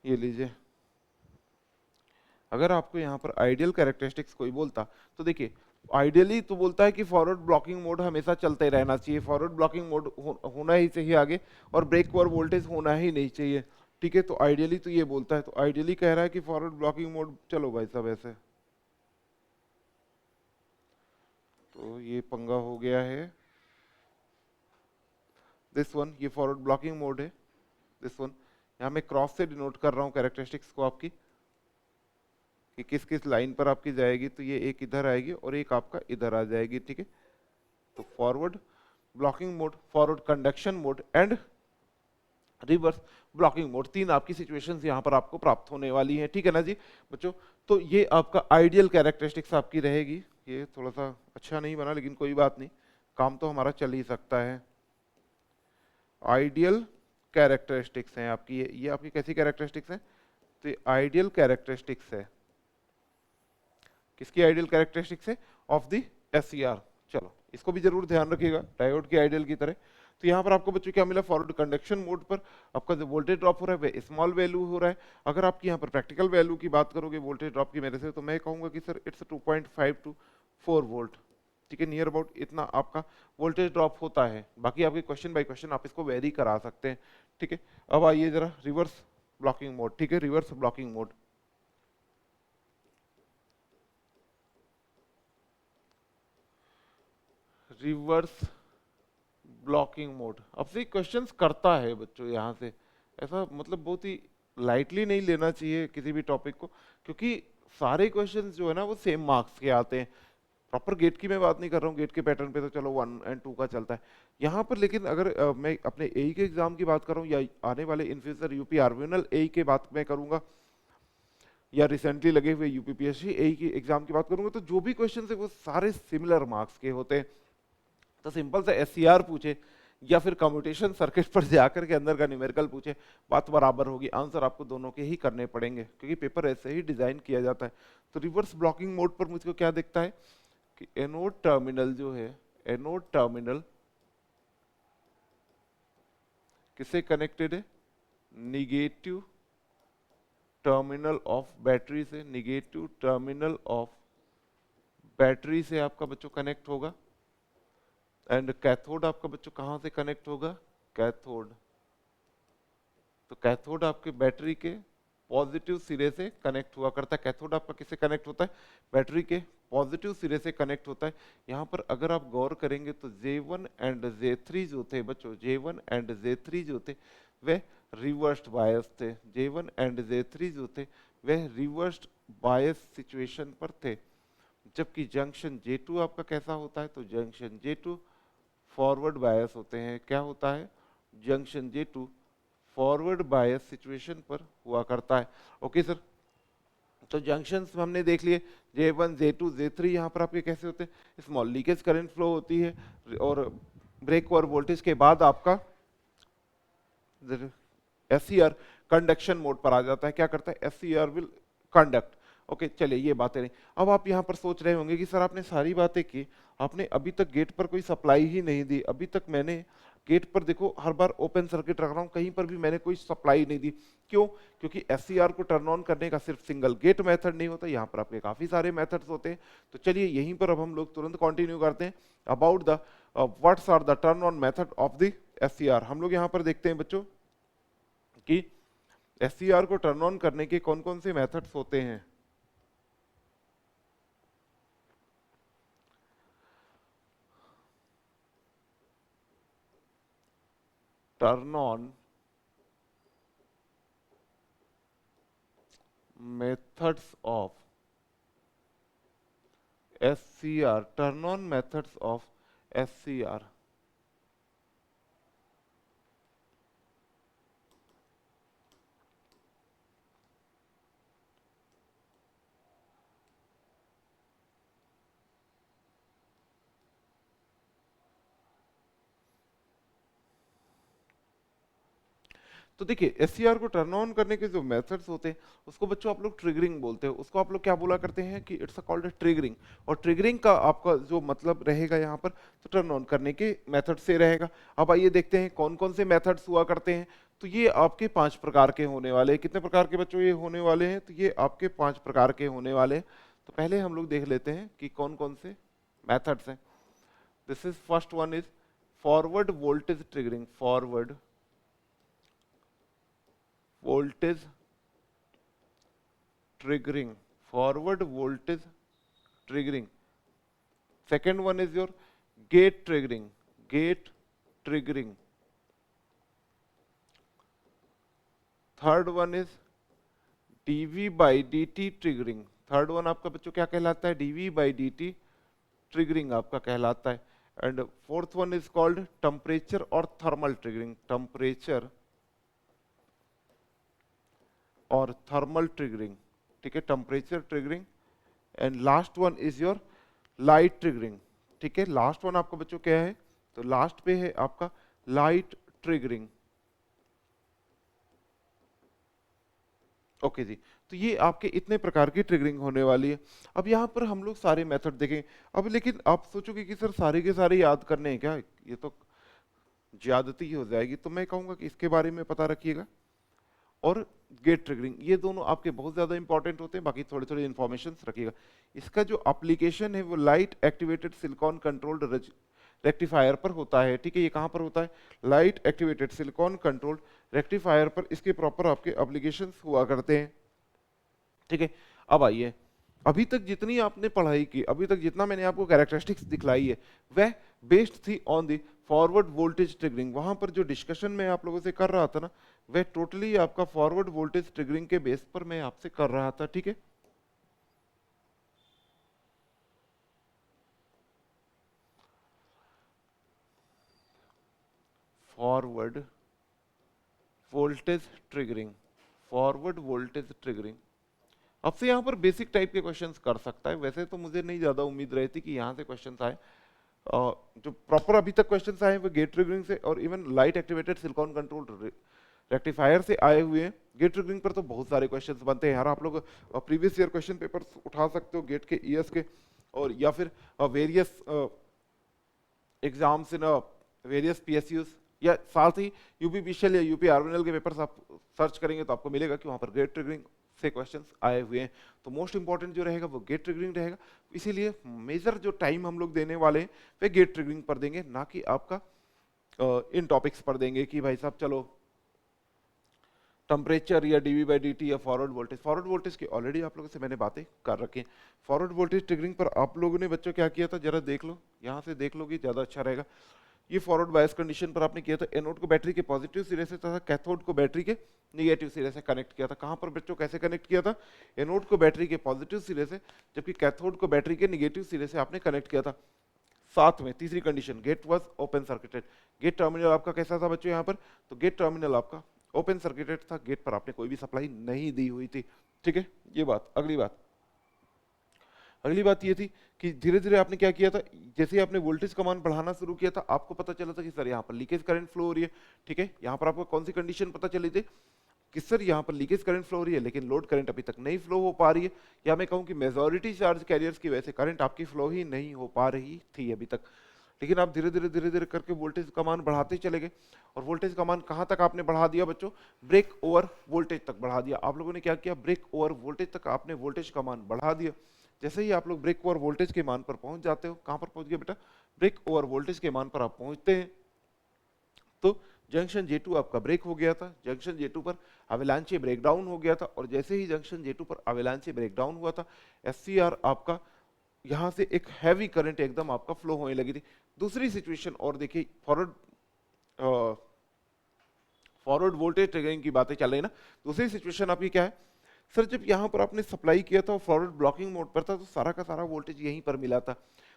ये लीजिए, अगर आपको यहाँ पर आइडियल कैरेक्टरिस्टिक्स कोई बोलता, तो देखिए आइडियली तो बोलता है कि फॉरवर्ड ब्लॉकिंग मोड हमेशा चलते रहना चाहिए, फॉरवर्ड ब्लॉकिंग मोड होना ही चाहिए आगे, और ब्रेक और वोल्टेज होना ही नहीं चाहिए, ठीक है। तो आइडियली तो ये बोलता है, तो आइडियली कह रहा है कि फॉरवर्ड ब्लॉकिंग मोड चलो भाई साहब ऐसे, तो ये पंगा हो गया है। दिस वन, ये फॉरवर्ड ब्लॉकिंग मोड है, दिस वन। यहाँ मैं क्रॉस से डिनोट कर रहा हूँ कैरेक्टरिस्टिक्स को आपकी, कि किस किस लाइन पर आपकी जाएगी, तो ये एक इधर आएगी और एक आपका इधर आ जाएगी, ठीक है। तो forward blocking mode, forward conduction mode and reverse blocking mode, तीन आपकी सिचुएशंस यहाँ पर आपको प्राप्त होने वाली हैं, ठीक है ना जी बच्चों। तो ये आपका आइडियल कैरेक्टरिस्टिक्स आपकी रहेगी। ये थोड़ा सा अच्छा नहीं बना, लेकिन कोई बात नहीं, काम तो हमारा चल ही सकता है। आइडियल कैरेक्टरिस्टिक्स हैं आपकी, ये आपकी कैसी कैरेक्टरिस्टिक्स हैं, तो आइडियल कैरेक्टरिस्टिक्स है, किसकी आइडियल कैरेक्टरिस्टिक्स है, ऑफ द एससीआर। चलो इसको भी जरूर ध्यान रखिएगा डायोड की आइडियल की तरह। तो यहाँ पर आपको बच्चों क्या मिला, फॉरवर्ड कंडक्शन मोड पर आपका जो वोल्टेज ड्रॉप हो रहा है वह स्मॉल वैल्यू हो रहा है। अगर आपकी यहाँ पर प्रैक्टिकल वैल्यू की बात करोगे वोल्टेज ड्रॉप की मेरे से, तो मैं कहूँगा कि सर इट्स 2.5 to 4 वोल्ट, ठीक है, नियर अबाउट इतना आपका वोल्टेज ड्रॉप होता है। बाकी आपके क्वेश्चन बाय क्वेश्चन आप इसको वेरी करा सकते हैं, ठीक है। अब आइए जरा रिवर्स ब्लॉकिंग मोड, ठीक है, reverse blocking mode. Reverse blocking mode आपसे क्वेश्चंस करता है बच्चों, यहाँ से ऐसा मतलब बहुत ही लाइटली नहीं लेना चाहिए किसी भी टॉपिक को, क्योंकि सारे क्वेश्चंस जो है ना वो सेम मार्क्स के आते हैं। प्रॉपर गेट की मैं बात नहीं कर रहा हूँ, गेट के पैटर्न पे तो चलो 1 और 2 का चलता है यहाँ पर, लेकिन अगर मैं अपने एई के एग्जाम की बात कर रहा हूँ, या आने वाले इन फ्यूचर यूपी आर्विनल एई के बात मैं करूंगा, या रिसेंटली लगे हुए यूपीपीएससी एई की एग्जाम की बात करूंगा, तो जो भी क्वेश्चन है वो सारे सिमिलर मार्क्स के होते हैं। तो सिंपल से एससीआर पूछे या फिर कम्यूटेशन सर्किट पर जाकर के अंदर का न्यूमेरिकल पूछे, बात बराबर होगी, आंसर आपको दोनों के ही करने पड़ेंगे, क्योंकि पेपर ऐसे ही डिजाइन किया जाता है। तो रिवर्स ब्लॉकिंग मोड पर मुझको क्या दिखता है कि एनोड टर्मिनल जो है, एनोड टर्मिनल किससे कनेक्टेड है? निगेटिव टर्मिनल ऑफ बैटरी से, निगेटिव टर्मिनल ऑफ बैटरी से आपका बच्चों कनेक्ट होगा। एंड कैथोड आपका बच्चों कहां से कनेक्ट होगा? कैथोड। तो कैथोड आपके बैटरी के पॉजिटिव सिरे से कनेक्ट हुआ करता है। कैथोड आपका किससे कनेक्ट होता है? बैटरी के पॉजिटिव सिरे से कनेक्ट होता है। यहाँ पर अगर आप गौर करेंगे तो J1 एंड J3 जो थे बच्चों, J1 एंड J3 जो थे वे रिवर्स्ड बायस थे। J1 एंड J3 जो थे वे रिवर्स्ड बायस सिचुएशन पर थे। जबकि जंक्शन J2 आपका कैसा होता है? तो जंक्शन J2 फॉरवर्ड बायस होते हैं। क्या होता है? Junction J2 forward bias situation पर हुआ करता है। ओके सर, तो जंक्शंस हमने देख लिए, J1, J2, J3 यहाँ पर आपके कैसे होते हैं? स्मॉल लीकेज करंट फ्लो होती है और ब्रेक और वोल्टेज के बाद आपका SCR कंडक्शन मोड पर आ जाता है। क्या करता है? SCR will conduct. ओके चलिए, ये बातें नहीं। अब आप यहाँ पर सोच रहे होंगे कि सर आपने सारी बातें की, आपने अभी तक गेट पर कोई सप्लाई ही नहीं दी। अभी तक मैंने गेट पर देखो हर बार ओपन सर्किट रख रहा हूँ, कहीं पर भी मैंने कोई सप्लाई नहीं दी। क्यों? क्योंकि SCR को टर्न ऑन करने का सिर्फ सिंगल गेट मेथड नहीं होता, यहाँ पर आपके काफी सारे मेथड्स होते हैं। तो चलिए यहीं पर अब हम लोग तुरंत कंटिन्यू करते हैं about the what's are the turn on method of the SCR। हम लोग यहाँ पर देखते हैं बच्चों कि SCR को टर्न ऑन करने के कौन कौन से मेथड्स होते हैं। Turn on methods of SCR, turn on methods of SCR। तो देखिए SCR को टर्न ऑन करने के जो मेथड्स होते हैं उसको बच्चों आप लोग ट्रिगरिंग बोलते हैं। उसको आप लोग क्या बोला करते हैं कि इट्स कॉल्ड ट्रिगरिंग। और ट्रिगरिंग का आपका जो मतलब रहेगा यहाँ पर, तो टर्न ऑन करने के मेथड से रहेगा। अब आइए देखते हैं कौन कौन से मेथड्स हुआ करते हैं। तो ये आपके 5 प्रकार के होने वाले हैं। कितने प्रकार के बच्चों ये होने वाले हैं? तो ये आपके 5 प्रकार के होने वाले हैं। तो पहले हम लोग देख लेते हैं कि कौन कौन से मेथड्स हैं। This is first one is forward voltage triggering. Forward voltage triggering, forward voltage triggering। second one is your gate triggering, gate triggering। third one is dv by dt triggering। third one आपका बच्चों क्या कहलाता है? dv by dt triggering आपका कहलाता है। and fourth one is called temperature और thermal triggering, temperature और थर्मल ट्रिगरिंग। ठीक है, temperature triggering. And last one is your light triggering. ठीक है, लास्ट वन आपका बच्चों क्या है? तो लास्ट पे है आपका लाइट ट्रिगरिंग। ओके जी, तो ये आपके इतने प्रकार की ट्रिगरिंग होने वाली है। अब यहाँ पर हम लोग सारे मेथड देखें। अब लेकिन आप सोचोगे कि सर सारे के सारे याद करने हैं क्या? ये तो ज्यादती हो जाएगी। तो मैं कहूँगा कि इसके बारे में पता रखिएगा। और गेट ट्रिगरिंग, ये दोनों आपके बहुत ज्यादा इंपॉर्टेंट होते हैं। बाकी थोड़े थोड़े इन्फॉर्मेशन रखिएगा। इसका जो एप्लीकेशन है वो light activated silicon controlled rectifier पर होता है। ठीक है, ये कहां पर होता है? Light activated silicon controlled rectifier पर इसके प्रॉपर आपके एप्लीकेशंस हुआ करते हैं। ठीक है, अब आइए, अभी तक जितनी आपने पढ़ाई की, अभी तक जितना मैंने आपको कैरेक्टरिस्टिक्स दिखलाई है वह बेस्ड थी on the forward voltage triggering. वहां पर जो डिस्कशन मैं आप लोगों से कर रहा था ना, वह टोटली आपका फॉरवर्ड वोल्टेज ट्रिगरिंग के बेस पर मैं आपसे कर रहा था। ठीक है, forward voltage triggering, forward voltage triggering. आपसे यहाँ पर बेसिक टाइप के क्वेश्चंस कर सकता है। वैसे तो मुझे नहीं ज्यादा उम्मीद रहती कि यहाँ से क्वेश्चंस आए। जो प्रॉपर अभी तक क्वेश्चंस आए वो गेट ट्रिगरिंग से और even light activated silicon controlled rectifier से आए हुए हैं। गेट ट्रिगरिंग पर तो बहुत सारे क्वेश्चंस बनते हैं यार। आप लोग प्रीवियस ईयर क्वेश्चन पेपर उठा सकते हो गेट के ईयर्स के, और या फिर various exams in various PSUs, या साथ ही यूपीपीसीएल या यूपी आरवीएनएल के पेपर्स आप सर्च करेंगे तो आपको मिलेगा कि वहाँ पर गेट ट्रिगरिंग से क्वेश्चंस आए हुए हैं। तो मोस्ट इंपॉर्टेंट जो रहेगा वो गेट ट्रिगरिंग रहेगा, इसीलिए मेजर जो टाइम हम लोग देने वाले हैं वे गेट ट्रिगरिंग पर देंगे, ना कि आपका इन टॉपिक्स पर देंगे कि भाई साहब चलो टेम्परेचर या डीवी बाई डी या फॉरवर्ड वोल्टेज की ऑलरेडी आप लोगों से मैंने बातें कर रखी हैं। फॉरवर्ड वोल्टेज ट्रिगरिंग पर आप लोगों ने बच्चों क्या किया था, जरा देख लो, यहाँ से देख लोगे ज़्यादा अच्छा रहेगा। ये फॉरवर्ड बायस कंडीशन पर आपने किया था, एनोड को बैटरी के पॉजिटिव सिरे से तथा कैथोड को बैटरी के निगेटिव सिरे से कनेक्ट किया था। कहाँ पर बच्चों कैसे कनेक्ट किया था, एनोड को बैटरी के पॉजिटिव सिरे से, जबकि कैथोड को बैटरी के निगेटिव सिरे से आपने कनेक्ट किया था। साथ में तीसरी condition, gate was open circuited, gate terminal आपका कैसा था बच्चों यहाँ पर, तो गेट टर्मिनल आपका ओपन सर्किटेड था, गेट पर आपने कोई भी सप्लाई नहीं दी हुई थी। ठीक है, ये बात। अगली बात ये थी कि धीरे धीरे आपने क्या किया था, जैसे ही आपने वोल्टेज का मान बढ़ाना शुरू किया था, आपको पता चला था कि सर यहाँ पर लीकेज करंट फ्लो हो रही है। ठीक है, यहाँ पर आपको कौन सी कंडीशन पता चली थी कि सर यहाँ पर लीकेज करंट फ्लो हो रही है, लेकिन लोड करंट अभी तक नहीं फ्लो हो पा रही है, या मैं कहूँ कि मेजॉरिटी चार्ज कैरियर्स की वजह से करंट आपकी फ्लो ही नहीं हो पा रही थी अभी तक। लेकिन आप धीरे धीरे करके वोल्टेज का मान बढ़ाते चले गए, और वोल्टेज का मान कहाँ तक आपने बढ़ा दिया बच्चों, ब्रेक ओवर वोल्टेज तक बढ़ा दिया। आप लोगों ने क्या किया, ब्रेक ओवर वोल्टेज तक आपने वोल्टेज का मान बढ़ा दिया। जैसे ही आप लोग ब्रेक ओवर वोल्टेज के मान पर पहुंच जाते हो, कहां पर पहुंच गए बेटा, ब्रेक ओवर वोल्टेज के मान पर आप पहुंचते हैं, तो जंक्शन J2 आपका ब्रेक हो गया था, जंक्शन J2 पर अवेलांचे ब्रेकडाउन हो गया था, और जैसे ही जंक्शन J2 पर अवेलांचे ब्रेकडाउन हुआ था, SCR आपका यहां से एक हैवी करंट एकदम आपका फ्लो होने लगी थी। दूसरी सिचुएशन और देखिए, फॉरवर्ड वोल्टेज ट्रिगरिंग की बातें चल रही है ना, दूसरी सिचुएशन आपकी क्या है, सर जब यहाँ पर आपने सप्लाई किया था फॉरवर्ड ब्लॉकिंग मोड पर था, तो सारा का सारा वोल्टेज यहीं पर मिला था।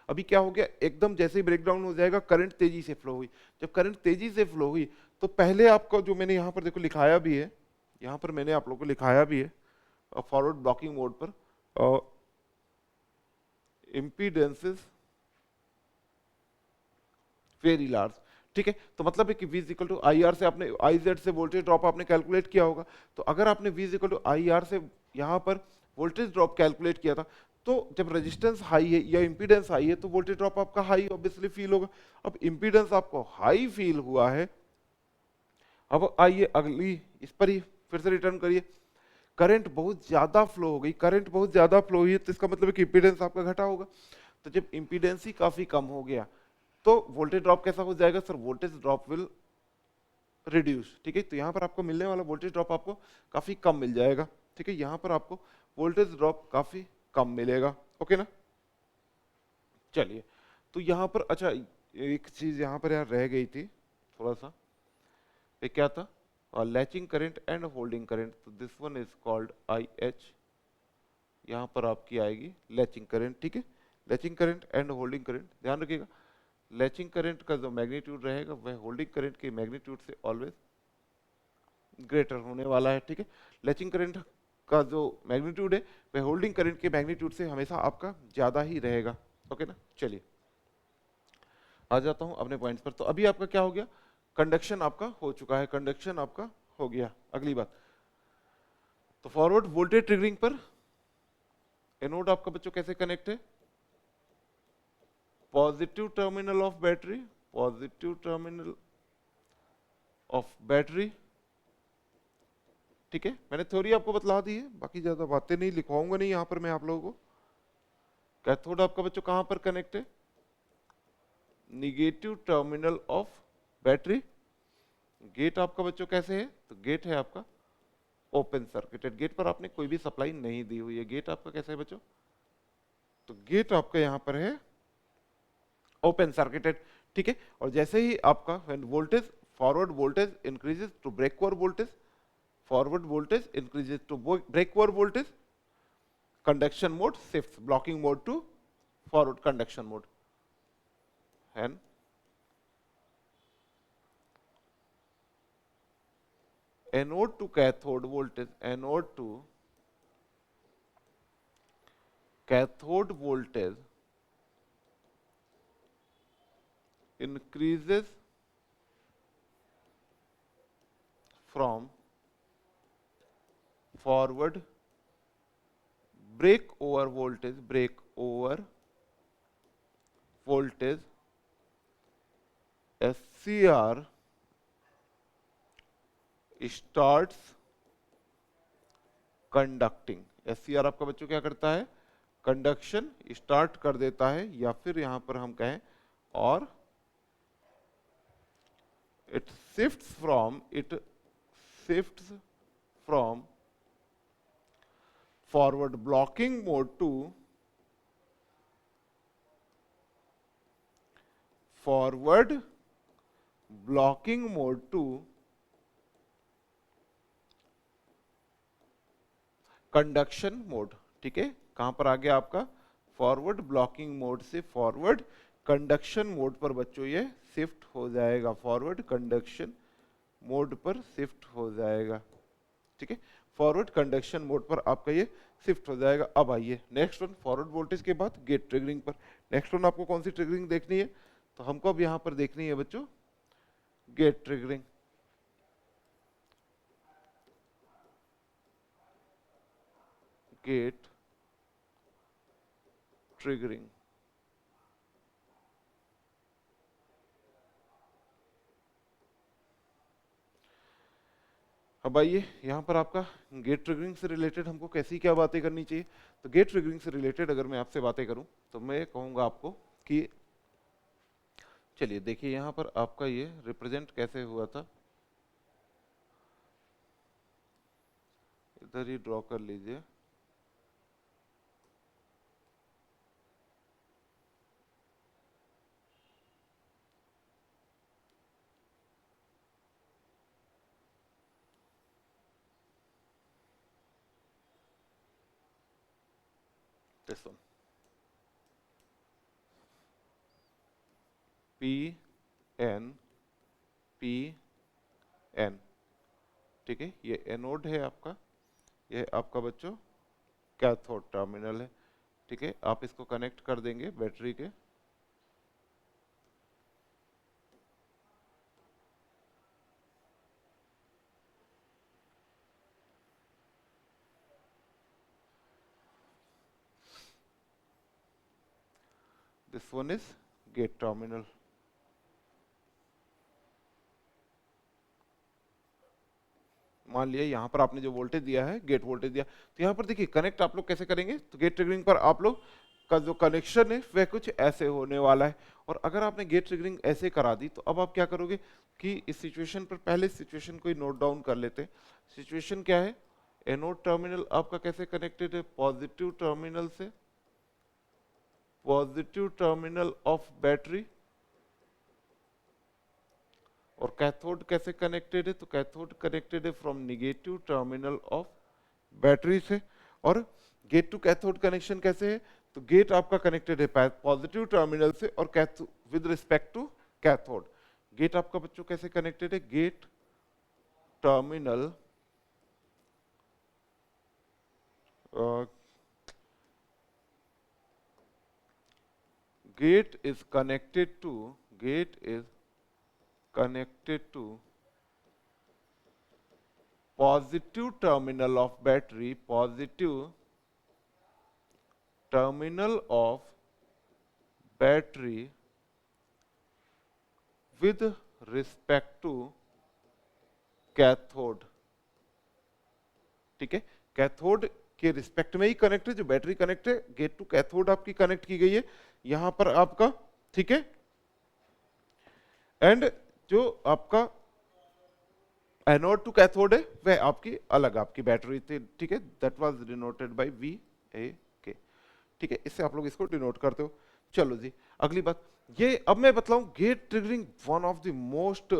अभी क्या हो गया, एकदम जैसे ही ब्रेकडाउन हो जाएगा, करंट तेजी से फ्लो हुई। जब करंट तेजी से फ्लो हुई, तो पहले आपका जो मैंने यहाँ पर देखो लिखाया भी है, यहाँ पर मैंने आप लोगों को लिखाया भी है फॉरवर्ड ब्लॉकिंग मोड पर इम्पीडेंसेस वेरी लार्ज। ठीक है, तो मतलब है कि V equal to I R से आपने IZ से वोल्टेज ड्रॉप आपने कैलकुलेट किया होगा, तो अगर आपने V equal to I R से यहाँ पर वोल्टेज ड्रॉप कैलकुलेट किया था, तो जब रेजिस्टेंस हाई है या इंपीडेंस हाई है, तो वोल्टेज ड्रॉप आपका हाई ऑब्वियसली फील होगा। अब इंपीडेंस आपको हाई फील हुआ है, अब आइए अगली इस पर ही फिर से रिटर्न करिए, करंट बहुत ज्यादा फ्लो हो गई, करंट बहुत ज्यादा फ्लो हुई है, तो इसका मतलब है कि इंपीडेंस आपका घटा होगा। तो जब इंपीडेंस ही काफी कम हो गया, तो वोल्टेज ड्रॉप कैसा हो जाएगा sir, voltage drop will reduce. ठीक है, तो यहाँ पर आपको मिलने वाला वोल्टेज ड्रॉप आपको काफी कम मिल जाएगा। ठीक है, यहाँ पर आपको वोल्टेज ड्रॉप काफी कम मिलेगा। ओके ना, चलिए, तो यहाँ पर अच्छा एक चीज यहाँ पर यार रह गई थी थोड़ा सा, ये क्या था, latching current and holding current, तो this one is called IH, यहाँ पर आपकी आएगी लैचिंग करंट। ठीक है, latching current and holding current, ध्यान रखिएगा, लैचिंग करंट का जो मैग्नीट्यूड रहेगा वह होल्डिंग करंट के मैग्नीट्यूड से ऑलवेज ग्रेटर होने वाला है। ठीक है, लैचिंग करंट का जो मैग्नीट्यूड है वह होल्डिंग करंट के मैग्नीट्यूड से हमेशा आपका ज्यादा ही रहेगा। ओके ना, चलिए आ जाता हूं अपने पॉइंट्स पर। तो अभी आपका क्या हो गया, कंडक्शन आपका हो चुका है, कंडक्शन आपका हो गया। अगली बात, तो फॉरवर्ड वोल्टेज ट्रिगरिंग पर एनोड आपका बच्चों कैसे कनेक्ट है, positive terminal of battery, positive terminal of battery. ठीक है, मैंने थ्योरी आपको बतला दी है, बाकी ज्यादा बातें नहीं लिखवाऊंगा नहीं यहां पर मैं आप लोगों को। कैथोड आपका बच्चों कहां पर कनेक्ट है, negative terminal of battery. Gate आपका बच्चों कैसे है, तो गेट है आपका ओपन सर्किटेड, गेट पर आपने कोई भी सप्लाई नहीं दी हुई है। गेट आपका कैसे है बच्चों, तो गेट आपका यहां पर है ओपन सर्किटेड। ठीक है, और जैसे ही आपका voltage forward voltage increases to break over voltage, forward voltage increases to break over voltage, conduction mode shifts blocking mode to forward conduction mode. And anode to cathode voltage, anode to cathode voltage increases from forward break over voltage SCR starts conducting. SCR आपका बच्चों क्या करता है, conduction start कर देता है, या फिर यहां पर हम कहें और it shifts from forward blocking mode to forward blocking mode to conduction mode. ठीक है, कहां पर आ गया आपका, फॉरवर्ड ब्लॉकिंग मोड से फॉरवर्ड कंडक्शन मोड पर बच्चों ये शिफ्ट हो जाएगा, फॉरवर्ड कंडक्शन मोड पर शिफ्ट हो जाएगा। ठीक है, फॉरवर्ड कंडक्शन मोड पर आपका ये शिफ्ट हो जाएगा। अब आइए नेक्स्ट वन, फॉरवर्ड वोल्टेज के बाद गेट ट्रिगरिंग पर। नेक्स्ट वन आपको कौन सी ट्रिगरिंग देखनी है, तो हमको अब यहां पर देखनी है बच्चों गेट ट्रिगरिंग। गेट ट्रिगरिंग, अब आइए यहाँ पर आपका गेट ट्रिगरिंग से रिलेटेड हमको कैसी क्या बातें करनी चाहिए। तो गेट ट्रिगरिंग से रिलेटेड अगर मैं आपसे बातें करूं तो मैं कहूंगा आपको कि चलिए देखिए यहाँ पर आपका ये रिप्रेजेंट कैसे हुआ था, इधर ही ड्रॉ कर लीजिए। this one P N P N। ठीक है, ये एनोड है आपका, ये आपका बच्चों कैथोड टर्मिनल है। ठीक है, आप इसको कनेक्ट कर देंगे बैटरी के, this one is gate terminal. मान लिया यहाँ पर आपने जो वोल्टेज दिया है गेट वोल्टेज दिया, तो यहाँ पर देखिए कनेक्ट आप लोग कैसे करेंगे, तो गेट ट्रिगरिंग पर आप लोग का जो कनेक्शन है वह कुछ ऐसे होने वाला है। और अगर आपने गेट ट्रिगरिंग ऐसे करा दी तो अब आप क्या करोगे कि इस सिचुएशन पर, पहले सिचुएशन को नोट डाउन कर लेते हैं। सिचुएशन क्या है, एनोड टर्मिनल आपका कैसे कनेक्टेड है, पॉजिटिव टर्मिनल से, पॉजिटिव टर्मिनल ऑफ बैटरी। और कैथोड कैसे कनेक्टेड है, तो कैथोड कनेक्टेड है from negative terminal of battery से। और गेट टू कैथोड कनेक्शन कैसे है, तो गेट आपका कनेक्टेड है पॉजिटिव टर्मिनल से और with respect to cathode. Gate आपका बच्चों कैसे कनेक्टेड है, gate terminal gate is connected to, gate is connected to positive terminal of battery, positive terminal of battery with respect to cathode। ठीक है, cathode के respect में ही कनेक्ट है, जो बैटरी कनेक्ट है गेट टू कैथोड आपकी connect की गई है यहां पर आपका। ठीक है, एंड जो आपका एनोड टू कैथोड है वह आपकी अलग आपकी बैटरी थी। ठीक है, that was denoted by VAK। ठीक है, इससे आप लोग इसको डिनोट करते हो। चलो जी अगली बात, ये अब मैं बतलाऊं gate triggering one of the most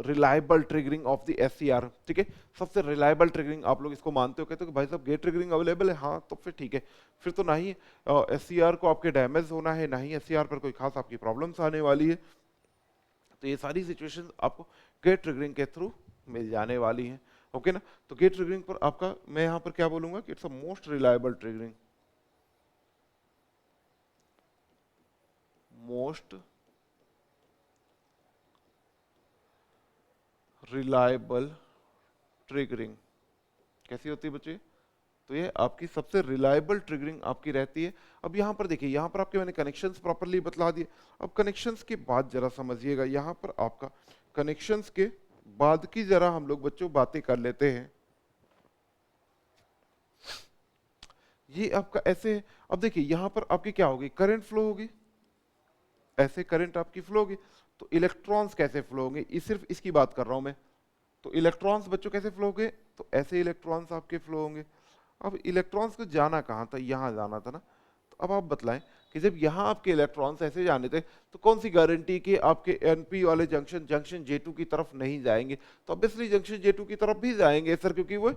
reliable triggering of the SCR। ठीक है, सबसे रिलायबल ट्रिगरिंग आप लोग इसको मानते हो, कहते हो कि भाई साहब गेट ट्रिगरिंग अवेलेबल है, हाँ तो फिर ठीक है, फिर तो ना ही SCR को आपके डैमेज होना है, ना ही SCR पर कोई खास आपकी प्रॉब्लम्स आने वाली है। तो ये सारी सिचुएशन आपको गेट ट्रिगरिंग के थ्रू मिल जाने वाली हैं। ओके ना, तो गेट ट्रिगरिंग पर आपका मैं यहां पर क्या बोलूंगा कि it's a most reliable triggering, most reliable triggering. कैसी होती है बच्चे, तो ये आपकी सबसे रिलायबल ट्रिगरिंग आपकी रहती है। अब यहाँ पर देखिए, यहाँ पर आपके मैंने कनेक्शंस प्रॉपर्ली बतला दिए। अब कनेक्शंस के बाद जरा समझिएगा, यहाँ पर आपका कनेक्शंस के बाद की जरा हम लोग बच्चों बातें कर लेते हैं। ये आपका ऐसे है। अब देखिए यहाँ पर आपकी क्या होगी, करंट फ्लो होगी, ऐसे करंट आपकी फ्लो होगी। तो इलेक्ट्रॉन्स कैसे फ्लो होंगे, ये सिर्फ इसकी बात कर रहा हूं मैं। तो इलेक्ट्रॉन्स बच्चों कैसे फ्लो होंगे, तो ऐसे इलेक्ट्रॉन्स आपके फ्लो होंगे। अब इलेक्ट्रॉन्स को जाना कहाँ था, यहाँ जाना था ना। तो अब आप बतलाएं कि जब यहाँ आपके इलेक्ट्रॉन्स ऐसे जाने थे, तो कौन सी गारंटी कि आपके एनपी वाले जंक्शन जंक्शन J2 की तरफ नहीं जाएंगे। तो ऑब्वियसली जंक्शन J2 की तरफ भी जाएंगे सर, क्योंकि वो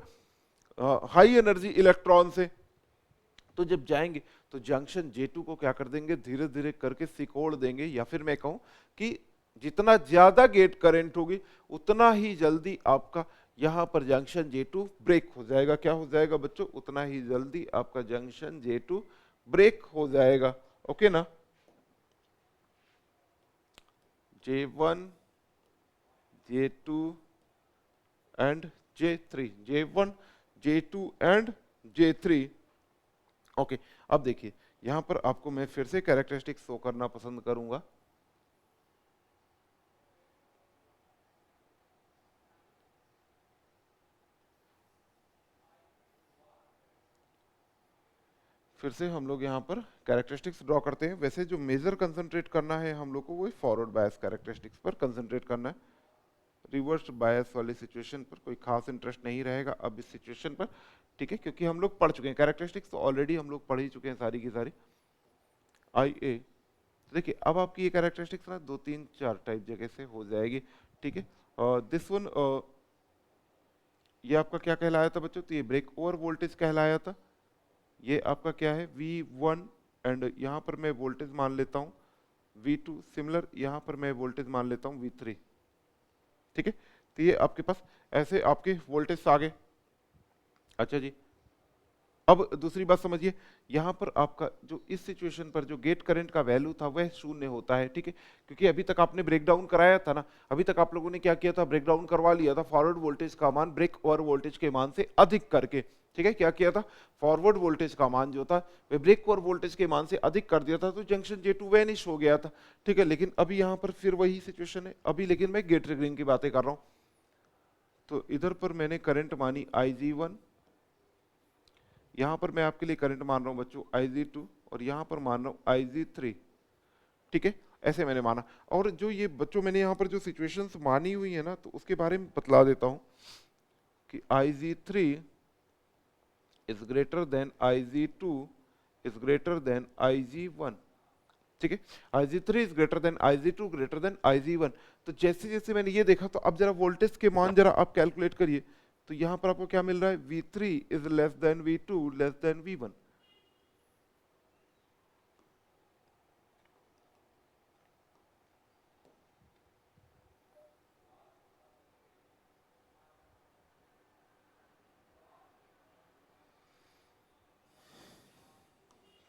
हाई एनर्जी इलेक्ट्रॉन से। तो जब जाएंगे तो जंक्शन J2 को क्या कर देंगे, धीरे धीरे करके सिकोड़ देंगे, या फिर मैं कहूं कि जितना ज्यादा गेट करंट होगी उतना ही जल्दी आपका यहां पर जंक्शन J2 ब्रेक हो जाएगा। क्या हो जाएगा बच्चों, उतना ही जल्दी आपका जंक्शन J2 ब्रेक हो जाएगा। ओके ना। J1 J2 and J3, J1 J2 and J3। Okay अब देखिए यहां पर आपको मैं फिर से कैरेक्टरिस्टिक शो करना पसंद करूंगा। फिर से हम लोग यहाँ पर कैरेक्टरिस्टिक्स ड्रॉ करते हैं। वैसे जो मेजर कंसंट्रेट करना है हम लोग को, वो फॉरवर्ड बायस कैरेक्टरिस्टिक्स पर कंसंट्रेट करना है। रिवर्स बायस वाली सिचुएशन पर कोई खास इंटरेस्ट नहीं रहेगा अब इस सिचुएशन पर, ठीक है, क्योंकि हम लोग पढ़ चुके हैं कैरेक्टरिस्टिक्स, तो ऑलरेडी हम लोग पढ़ ही चुके हैं सारी की सारी। आई ए, देखिए अब आपकी ये कैरेक्टरिस्टिक्स ना 2 3 4 टाइप जगह से हो जाएगी, ठीक है। दिस वन, ये आपका क्या कहलाया था बच्चों, तो ये ब्रेक ओवर वोल्टेज कहलाया था। ये आपका क्या है V1, एंड यहाँ पर मैं वोल्टेज मान लेता हूँ V2, सिमिलर यहाँ पर मैं वोल्टेज मान लेता हूँ V3, ठीक है। तो ये आपके पास ऐसे आपके वोल्टेज आ गए। अच्छा जी, अब दूसरी बात समझिए, यहाँ पर आपका जो इस सिचुएशन पर जो गेट करंट का वैल्यू था वह शून्य होता है, ठीक है, क्योंकि अभी तक आपने ब्रेक डाउन कराया था ना, अभी तक आप लोगों ने क्या किया था, ब्रेक डाउन करवा लिया था फॉरवर्ड वोल्टेज का मान ब्रेक ओवर वोल्टेज के मान से अधिक करके, ठीक है। क्या किया था, फॉरवर्ड वोल्टेज का मान जो था वह ब्रेक ओवर वोल्टेज के मान से अधिक कर दिया था, तो जंक्शन J2 वैनिश हो गया था, ठीक है। लेकिन अभी यहाँ पर फिर वही सिचुएशन है अभी, लेकिन मैं गेट ट्रिगरिंग की बातें कर रहा हूँ। तो इधर पर मैंने करंट मानी Ig1, यहां पर मैं आपके लिए करंट मान रहा हूं बच्चों Ig2, और यहां पर मान रहा हूं Ig3, ठीक है, ऐसे मैंने माना। और जो ये बच्चों मैंने यहां पर जो सिचुएशंस मानी हुई है ना, तो उसके बारे में बतला देता हूं कि Ig3 is greater than Ig2 is greater than Ig1, ठीक है। Ig3 is greater than Ig2 greater than Ig1। तो जैसे जैसे मैंने ये देखा, तो अब जरा वोल्टेज के मान जरा आप कैलकुलेट करिए, तो यहां पर आपको क्या मिल रहा है, V3 is less than V2 less than V1।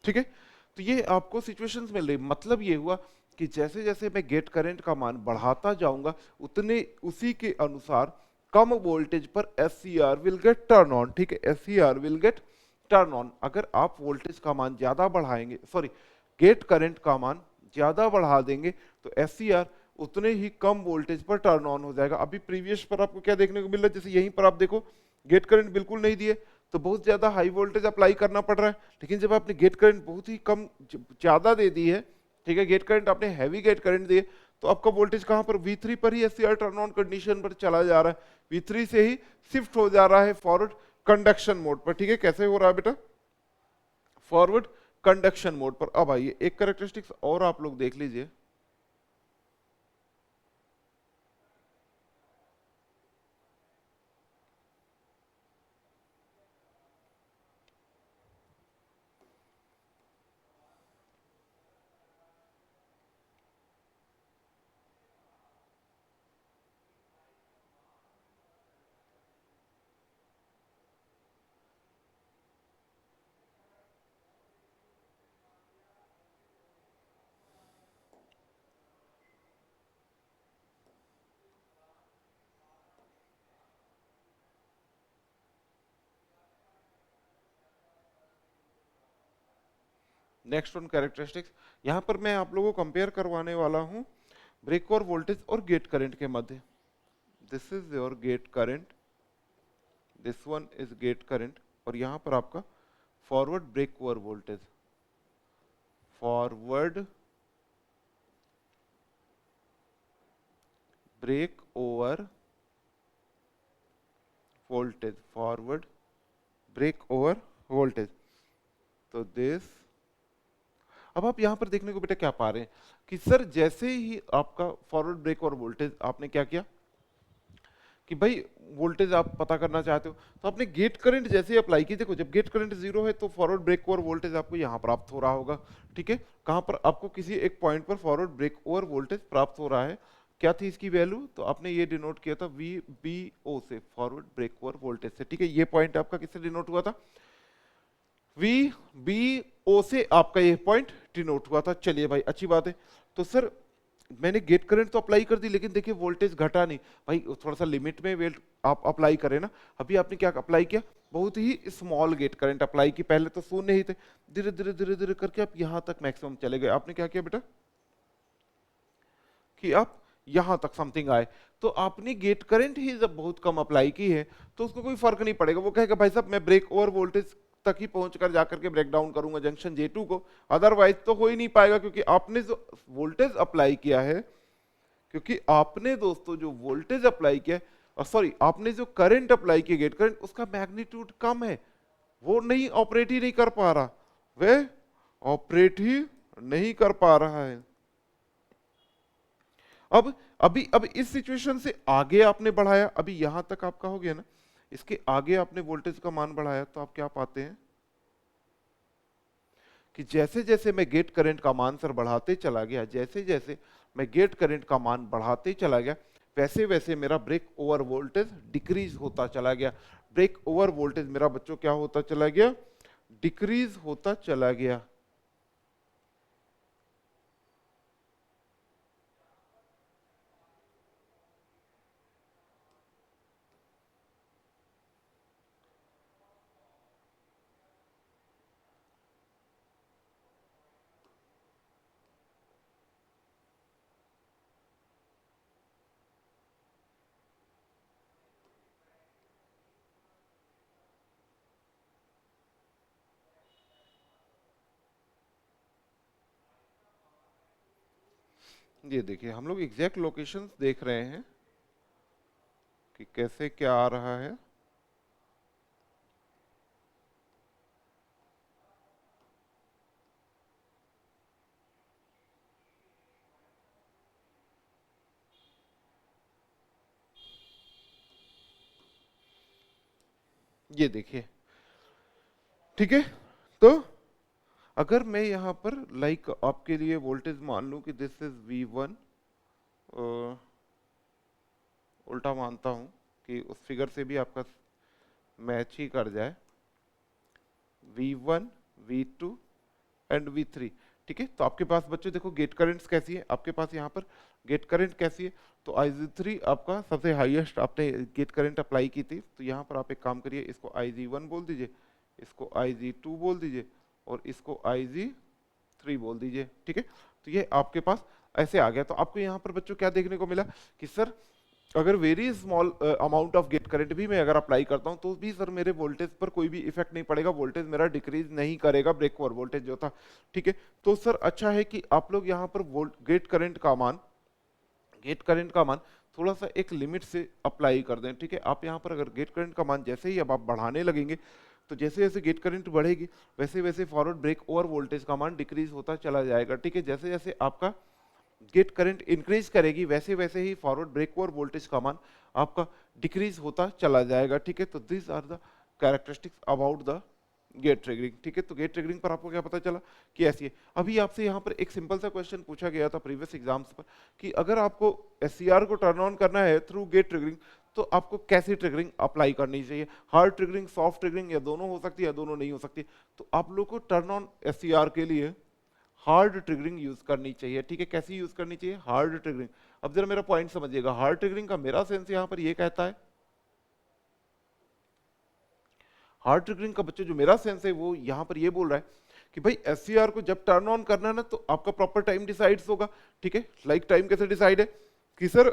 ठीक है, तो ये आपको सिचुएशंस मिल रही, मतलब ये हुआ कि जैसे जैसे मैं गेट करंट का मान बढ़ाता जाऊंगा उतने उसी के अनुसार कम वोल्टेज पर SCR will get turn on, ठीक है, SCR will get turn on. अगर आप वोल्टेज का मान ज्यादा बढ़ाएंगे, सॉरी गेट करंट का मान ज्यादा बढ़ा देंगे, तो SCR उतने ही कम वोल्टेज पर टर्न ऑन हो जाएगा। अभी प्रीवियस पर आपको क्या देखने को मिल रहा है, जैसे यहीं पर आप देखो गेट करंट बिल्कुल नहीं दिए तो बहुत ज्यादा हाई वोल्टेज अप्लाई करना पड़ रहा है, लेकिन जब आपने गेट करंट बहुत ही कम ज्यादा दे दी है, ठीक है, गेट करंट आपने हैवी गेट करंट दिए, तो आपका वोल्टेज कहां पर, V3 पर ही SCR टर्न ऑन कंडीशन पर चला जा रहा है, V3 से ही शिफ्ट हो जा रहा है फॉरवर्ड कंडक्शन मोड पर, ठीक है। कैसे हो रहा है बेटा, फॉरवर्ड कंडक्शन मोड पर। अब आइए एक कैरेक्टरिस्टिक्स और आप लोग देख लीजिए, नेक्स्ट ऑन कैरेक्टरिस्टिक्स, यहाँ पर मैं आप लोगों को कंपेयर करवाने वाला हूँ ब्रेक ओवर वोल्टेज और गेट करंट के मध्य। This is your gate current, this one is gate current, और यहाँ पर आपका forward break over voltage, forward break over voltage, forward break over voltage. तो दिस, अब आप यहां पर देखने को बेटा क्या पा रहे हैं कि सर जैसे ही आपका फॉरवर्ड ब्रेक ओवर वोल्टेज, आपने क्या किया कि भाई वोल्टेज आप पता करना चाहते हो तो आपने गेट करंट जैसे ही अप्लाई की, देखो जब गेट करंट 0 है तो फॉरवर्ड ब्रेक ओवर वोल्टेज आपको यहाँ प्राप्त हो रहा होगा, ठीक है। कहां पर आपको किसी एक पॉइंट पर फॉरवर्ड ब्रेक ओवर वोल्टेज प्राप्त हो रहा है, क्या थी इसकी वैल्यू, तो आपने ये डिनोट किया था VBO से, फॉरवर्ड ब्रेक ओवर वोल्टेज से, ठीक है। ये पॉइंट आपका किससे डिनोट हुआ था, VBO से आपका ये पॉइंट डिनोट हुआ था। चलिए भाई अच्छी बात है। तो सर मैंने गेट करंट तो अप्लाई कर दी, लेकिन देखिए वोल्टेज घटा नहीं भाई, थोड़ा सा लिमिट में वेल्ट आप अप्लाई करें ना। अभी आपने क्या अप्लाई किया, बहुत ही स्मॉल गेट करंट अप्लाई की, पहले तो शून्य ही थे, धीरे धीरे धीरे धीरे करके आप यहां तक मैक्सिमम चले गए। आपने क्या किया बेटा कि आप यहां तक समथिंग आए, तो आपने गेट करंट ही जब बहुत कम अप्लाई की है तो उसको कोई फर्क नहीं पड़ेगा, वो कहेगा भाई साहब मैं ब्रेक ओवर वोल्टेज तक ही पहुंचकर जाकर के ब्रेक डाउन करूंगा जंक्शन J2 को, अदरवाइज तो हो ही नहीं पाएगा, क्योंकि आपने जो वोल्टेज अप्लाई किया है, क्योंकि आपने दोस्तों जो वोल्टेज अप्लाई किया है, सॉरी आपने जो करंट अप्लाई किया गेट करंट, उसका मैग्नीट्यूड कम है, वो नहीं ऑपरेट ही नहीं कर पा रहा, वह ऑपरेट ही नहीं कर पा रहा है। अब इस सिचुएशन से आगे आपने बढ़ाया, अभी यहां तक आपका हो गया ना, इसके आगे आपने वोल्टेज का मान बढ़ाया, तो आप क्या पाते हैं कि जैसे जैसे मैं गेट करंट का मान सर बढ़ाते चला गया, जैसे जैसे मैं गेट करंट का मान बढ़ाते चला गया, वैसे वैसे मेरा ब्रेक ओवर वोल्टेज डिक्रीज होता चला गया। ब्रेक ओवर वोल्टेज मेरा बच्चों क्या होता चला गया, डिक्रीज होता चला गया। ये देखिए हम लोग एग्जैक्ट लोकेशंस देख रहे हैं कि कैसे क्या आ रहा है। ये देखिए ठीक है, तो अगर मैं यहां पर लाइक आपके लिए वोल्टेज मान लूं कि दिस इज V1, उल्टा मानता हूं कि उस फिगर से भी आपका मैच ही कर जाए, V1, V2 एंड V3, ठीक है। तो आपके पास बच्चों देखो गेट करंट्स कैसी है, आपके पास यहाँ पर गेट करंट कैसी है, तो IG3 आपका सबसे हाईएस्ट आपने गेट करंट अप्लाई की थी, तो यहाँ पर आप एक काम करिए, इसको IG1 बोल दीजिए, इसको IG2 बोल दीजिए और इसको IG3 बोल दीजिए, ठीक है। तो ये आपके पास ऐसे आ गया। तो आपको यहाँ पर बच्चों क्या देखने को मिला कि सर अगर very small amount of gate current भी मैं अगर अप्लाई करता हूं तो भी सर मेरे वोल्टेज पर कोई भी इफेक्ट नहीं पड़ेगा, वोल्टेज मेरा डिक्रीज नहीं करेगा, ब्रेक ओवर वोल्टेज जो था, ठीक है। तो सर अच्छा है कि आप लोग यहाँ पर गेट करंट का मान थोड़ा सा एक लिमिट से अप्लाई कर दें, ठीक है। आप यहाँ पर अगर गेट करंट का मान जैसे ही अब आप बढ़ाने लगेंगे, तो जैसे जैसे गेट करंट बढ़ेगी वैसे वैसे फॉरवर्ड ब्रेक ओवर वोल्टेज का मान डिक्रीज होता चला जाएगा, ठीक है। जैसे जैसे आपका गेट करंट इंक्रीज करेगी वैसे वैसे ही फॉरवर्ड ब्रेक ओवर वोल्टेज का मान आपका डिक्रीज होता चला जाएगा, ठीक है। तो this are the characteristics about the gate triggering, ठीक है। तो गेट ट्रिगरिंग पर आपको क्या पता चला कि ऐसी है। अभी आपसे यहाँ पर एक सिंपल सा क्वेश्चन पूछा गया था प्रीवियस एग्जाम्स पर कि अगर आपको SCR को टर्न ऑन करना है थ्रू गेट ट्रिगरिंग तो आपको कैसी ट्रिगरिंग अप्लाई करनी चाहिए, हार्ड ट्रिगरिंग, सॉफ्ट ट्रिगरिंग, या दोनों हो सकती है या दोनों नहीं हो सकती। तो आप लोग को टर्न ऑन SCR के लिए हार्ड ट्रिगरिंग यूज करनी चाहिए, ठीक है। कैसी यूज करनी चाहिए, हार्ड ट्रिगरिंग। अब जरा मेरा पॉइंट समझिएगा, हार्ड ट्रिगरिंग का मेरा सेंस यहां पर ये कहता है, हार्ड ट्रिगरिंग का बच्चे जो मेरा सेंस है वो यहां पर ये बोल रहा है कि भाई SCR को जब टर्न ऑन करना है ना तो आपका प्रॉपर टाइम डिसाइड्स होगा, ठीक है। लाइक टाइम कैसे डिसाइड है कि सर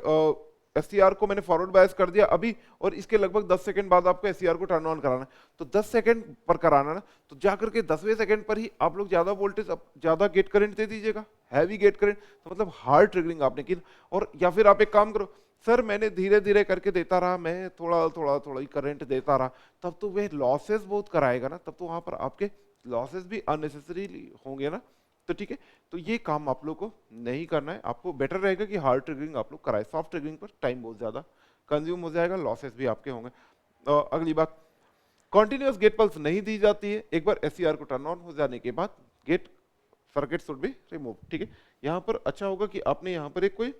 SCR को मैंने फॉरवर्ड बायस कर दिया अभी और इसके लगभग 10 सेकंड बाद आपको SCR को टर्न ऑन कराना है, तो 10 सेकंड पर कराना ना, तो जाकर के 10वें सेकंड पर ही आप लोग ज्यादा वोल्टेज ज्यादा गेट करंट दे दीजिएगा, हैवी गेट करंट, तो मतलब हार्ड ट्रिगरिंग आपने की। और या फिर आप एक काम करो, सर मैंने धीरे धीरे करके देता रहा, मैं थोड़ा थोड़ा थोड़ा ही करंट देता रहा, तब तो वह लॉसेस बहुत कराएगा ना, तब तो वहां पर आपके लॉसेस भी अननेसेसरी होंगे ना, तो ठीक है। तो ये काम आप लोग को नहीं करना है, आपको बेटर रहेगा कि हार्ड ट्रिगरिंग आप लोग कराए, सॉफ्ट ट्रिगरिंग पर टाइम बहुत ज्यादा कंज्यूम हो जाएगा, लॉसेस भी आपके होंगे। अगली बात, कॉन्टिन्यूस गेट पल्स नहीं दी जाती है, एक बार SCR को टर्न ऑन हो जाने के बाद gate circuit should be remove, ठीक है। यहां पर अच्छा होगा कि आपने यहां पर एक कोई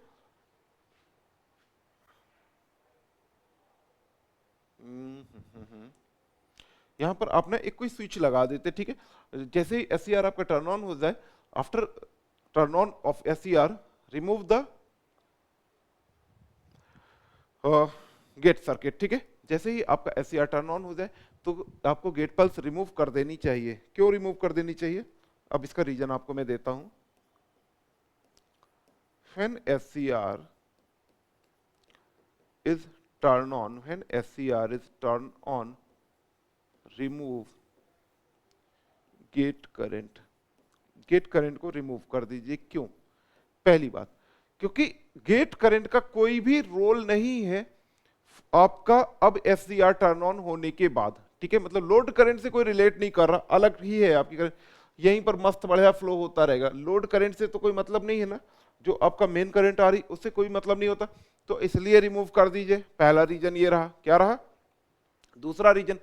यहां पर आपने एक कोई स्विच लगा देते, ठीक है। जैसे ही SCR आपका टर्न ऑन हो जाए, after turn on of SCR remove the gate circuit, ठीक है। जैसे ही आपका SCR टर्न ऑन हो जाए तो आपको गेट पल्स रिमूव कर देनी चाहिए। क्यों रिमूव कर देनी चाहिए, अब इसका रीजन आपको मैं देता हूं। when SCR is turn on, when SCR is turn on, remove gate current, gate current को रिमूव कर दीजिए। क्यों, पहली बात, क्योंकि गेट करंट का कोई भी रोल नहीं है आपका अब SCR टर्न ऑन होने के बाद, ठीक है। मतलब लोड करंट से कोई रिलेट नहीं कर रहा, अलग ही है आपकी करंट, यहीं पर मस्त बढ़िया फ्लो होता रहेगा, लोड करंट से तो कोई मतलब नहीं है ना, जो आपका मेन करंट आ रही उससे कोई मतलब नहीं होता, तो इसलिए रिमूव कर दीजिए। पहला रीजन ये रहा, क्या रहा दूसरा रीजन,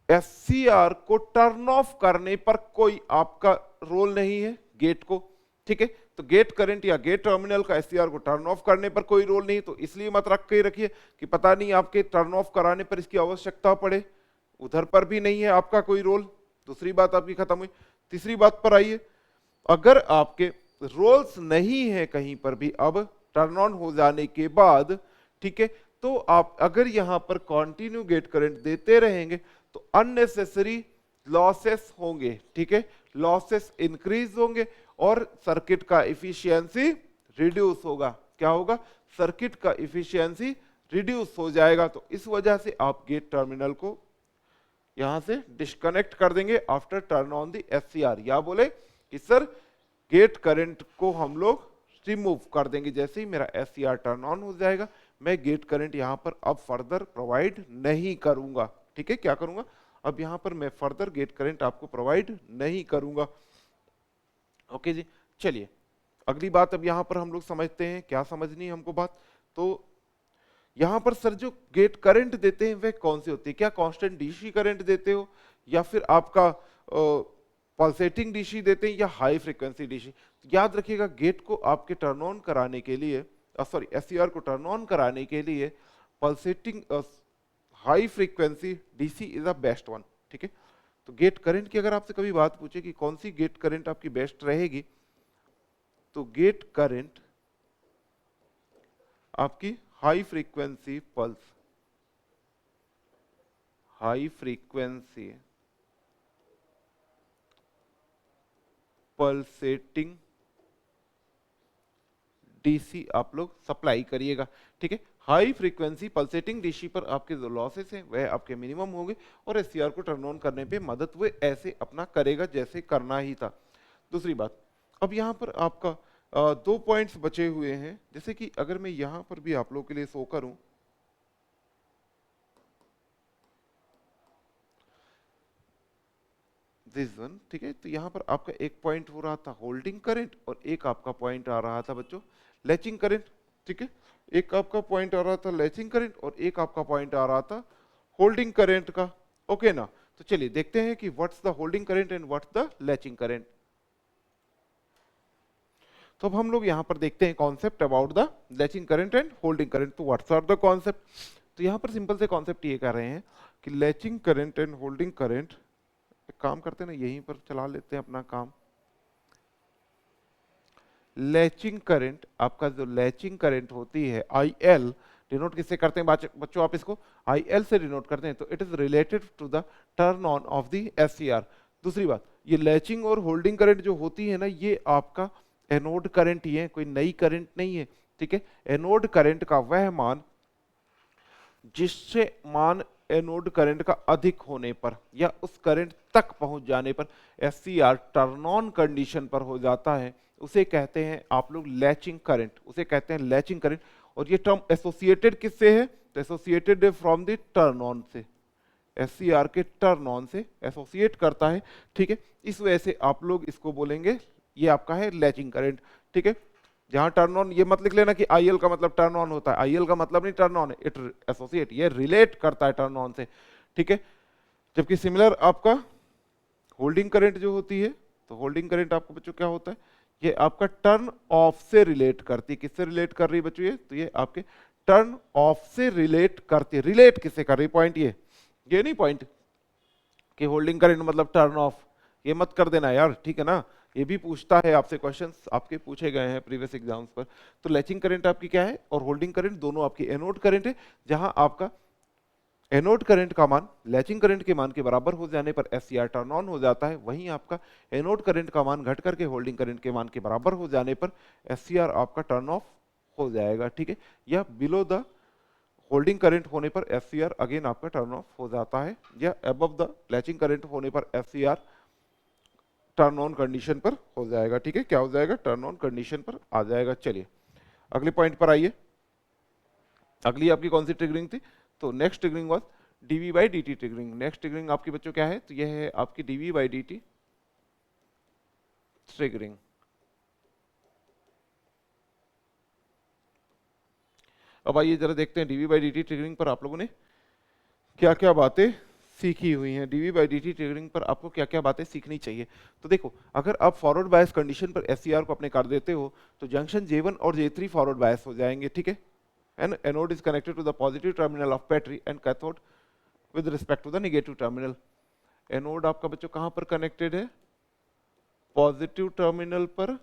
SCR को टर्न ऑफ करने पर कोई आपका रोल नहीं है गेट को, ठीक है। तो गेट करंट या गेट टर्मिनल का SCR को टर्न ऑफ करने पर कोई रोल नहीं, तो इसलिए मत रख के रखिए कि पता नहीं आपके टर्न ऑफ कराने पर इसकी आवश्यकता पड़े, उधर पर भी नहीं है आपका कोई रोल। दूसरी बात आपकी खत्म हुई। तीसरी बात पर आइए, अगर आपके रोल्स नहीं है कहीं पर भी अब टर्न ऑन हो जाने के बाद, ठीक है, तो आप अगर यहां पर कंटिन्यू गेट करंट देते रहेंगे तो अननेसेसरी लॉसेस होंगे, ठीक है, लॉसेस इंक्रीज होंगे और सर्किट का इफिशियंसी रिड्यूस होगा। क्या होगा, सर्किट का इफिशियंसी रिड्यूस हो जाएगा। तो इस वजह से आप गेट टर्मिनल को यहां से डिस्कनेक्ट कर देंगे after turn on the SCR, या बोले कि सर गेट करंट को हम लोग रिमूव कर देंगे, जैसे ही मेरा SCR टर्न ऑन हो जाएगा मैं गेट करंट यहां पर अब फर्दर प्रोवाइड नहीं करूंगा, ठीक है। क्या करूंगा, अब यहां पर मैं फर्दर गेट करंट आपको प्रोवाइड नहीं करूंगा। ओके जी, चलिए अगली बात अब यहां पर हम लोग समझते हैं, क्या समझनी है हमको बात। तो यहां पर सर जो गेट करंट देते हैं वह कौन से होते हैं, क्या कांस्टेंट DC करंट देते हो या फिर आपका पल्सेटिंग DC देते हैं या हाई फ्रीक्वेंसी DC। याद रखिएगा गेट को आपके टर्न ऑन कराने के लिए, सॉरी SCR को टर्न ऑन कराने के लिए pulsating high frequency DC is a best one, ठीक है। तो गेट करंट की अगर आपसे कभी बात पूछे कि कौन सी गेट करंट आपकी बेस्ट रहेगी, तो गेट करंट आपकी high frequency pulse, high frequency pulsating DC आप लोग सप्लाई करिएगा, ठीक है। हाई फ्रीक्वेंसी पल्सेटिंग DC पर आपके जो लॉसेस हैं वह आपके मिनिमम होंगे और SCR को टर्न ऑन करने पे मदद वो ऐसे अपना करेगा जैसे करना ही था। दूसरी बात, अब यहाँ पर आपका दो पॉइंट्स बचे हुए हैं, जैसे कि अगर मैं यहाँ पर भी आप लोगों के लिए शो करूं, दिस वन, ठीक है। तो यहाँ पर आपका एक पॉइंट हो रहा था होल्डिंग करंट और एक आपका पॉइंट आ रहा था बच्चों लैचिंग करंट, ठीक है। एक आपका पॉइंट आ रहा था लैचिंग करंट और एक आपका पॉइंट आ रहा था होल्डिंग करंट का, ओके ना। तो चलिए देखते हैं कि what's the holding current and what's the latching current. तो अब हम लोग यहाँ पर देखते हैं concept about the latching current and holding current. तो व्हाट्स आर द कॉन्सेप्ट, तो यहाँ पर सिंपल से कॉन्सेप्ट ये कर रहे हैं कि latching current and holding current, एक काम करते हैं ना यहीं पर चला लेते हैं अपना काम। लैचिंग करंट, आपका जो लैचिंग करंट होती है IL, डिनोट किससे करते हैं बच्चों, आप इसको IL से डिनोट करते हैं, तो it is related to the turn on of the SCR। दूसरी बात, ये लैचिंग और होल्डिंग करंट जो होती है ना, ये आपका एनोड करंट ही है, कोई नई करंट नहीं है, ठीक है। एनोड करंट का वह मान जिससे मान एनोड करंट का अधिक होने पर या उस करंट तक पहुंच जाने पर एससीआर टर्न ऑन कंडीशन पर हो जाता है, उसे कहते हैं आप लोग लैचिंग करंट, उसे कहते हैं लैचिंग करंट। और ये टर्म एसोसिएटेड किससे है, तो associated from the turn on से, एससीआर के टर्न ऑन से एसोसिएट करता है, ठीक है। इस वजह से आप लोग इसको बोलेंगे ये आपका है लैचिंग करंट, ठीक है। जहां टर्न ऑन, ये मत लिख लेना कि आईएल का मतलब टर्न ऑन होता है, आईएल का मतलब नहीं टर्न ऑन है, इट एसोसिएट, ये रिलेट करता है टर्न ऑन से, ठीक है। जबकि सिमिलर आपका होल्डिंग करंट जो होती है, तो होल्डिंग करंट आपको बच्चों क्या होता है, ये आपका टर्न ऑफ से रिलेट करती है। किससे रिलेट कर रही है बच्चों, ये तो ये आपके टर्न ऑफ से रिलेट करती है। रिलेट किससे कर रही, पॉइंट ये नहीं पॉइंट कि होल्डिंग करंट मतलब टर्न ऑफ, ये मत कर देना यार, ठीक है ना। ये भी पूछता है आपसे, क्वेश्चंस आपके पूछे गए हैं प्रीवियस एग्जाम्स पर। तो लैचिंग करंट आपकी क्या है और होल्डिंग करंट दोनों आपकी एनोड करंट है, जहां आपका एनोड करंट का मान लैचिंग करंट के मान के बराबर हो जाने पर एससीआर टर्न ऑन हो जाता है, वहीं आपका एनोड करंट का मान घट करके होल्डिंग करंट के मान के बराबर हो जाने पर एससीआर आपका टर्न ऑफ हो जाएगा, ठीक है। या बिलो द होल्डिंग करंट होने पर एससीआर अगेन आपका टर्न ऑफ हो जाता है, या अबव द लैचिंग करंट होने पर एससीआर टर्न ऑन कंडीशन पर हो जाएगा, ठीक है। क्या हो जाएगा, टर्न ऑन कंडीशन पर आ जाएगा। चलिए अगले पॉइंट पर आइए। अगली आपकी कौन सी ट्रिगरिंग थी, तो next triggering was DV by D triggering. Next triggering आपकी बच्चों क्या है, तो यह है आपकी डीवी बाई डी ट्रिगरिंग। अब आइए जरा देखते हैं डीवी बाई डी ट्रिगरिंग पर आप लोगों ने क्या क्या बातें सीखी हुई हैं। डीवी बाई डी ट्रिगरिंग पर आपको क्या क्या बातें सीखनी चाहिए। तो देखो, अगर आप फॉरवर्ड बायस कंडीशन पर एससीआर को अपने कर देते हो तो जंक्शन J1 और J3 फॉरवर्ड बायस हो जाएंगे, ठीक है। And anode is connected to the positive terminal of battery and cathode with respect to the negative terminal. Anode आपका बच्चों कहां पर कनेक्टेड है, पॉजिटिव टर्मिनल पर।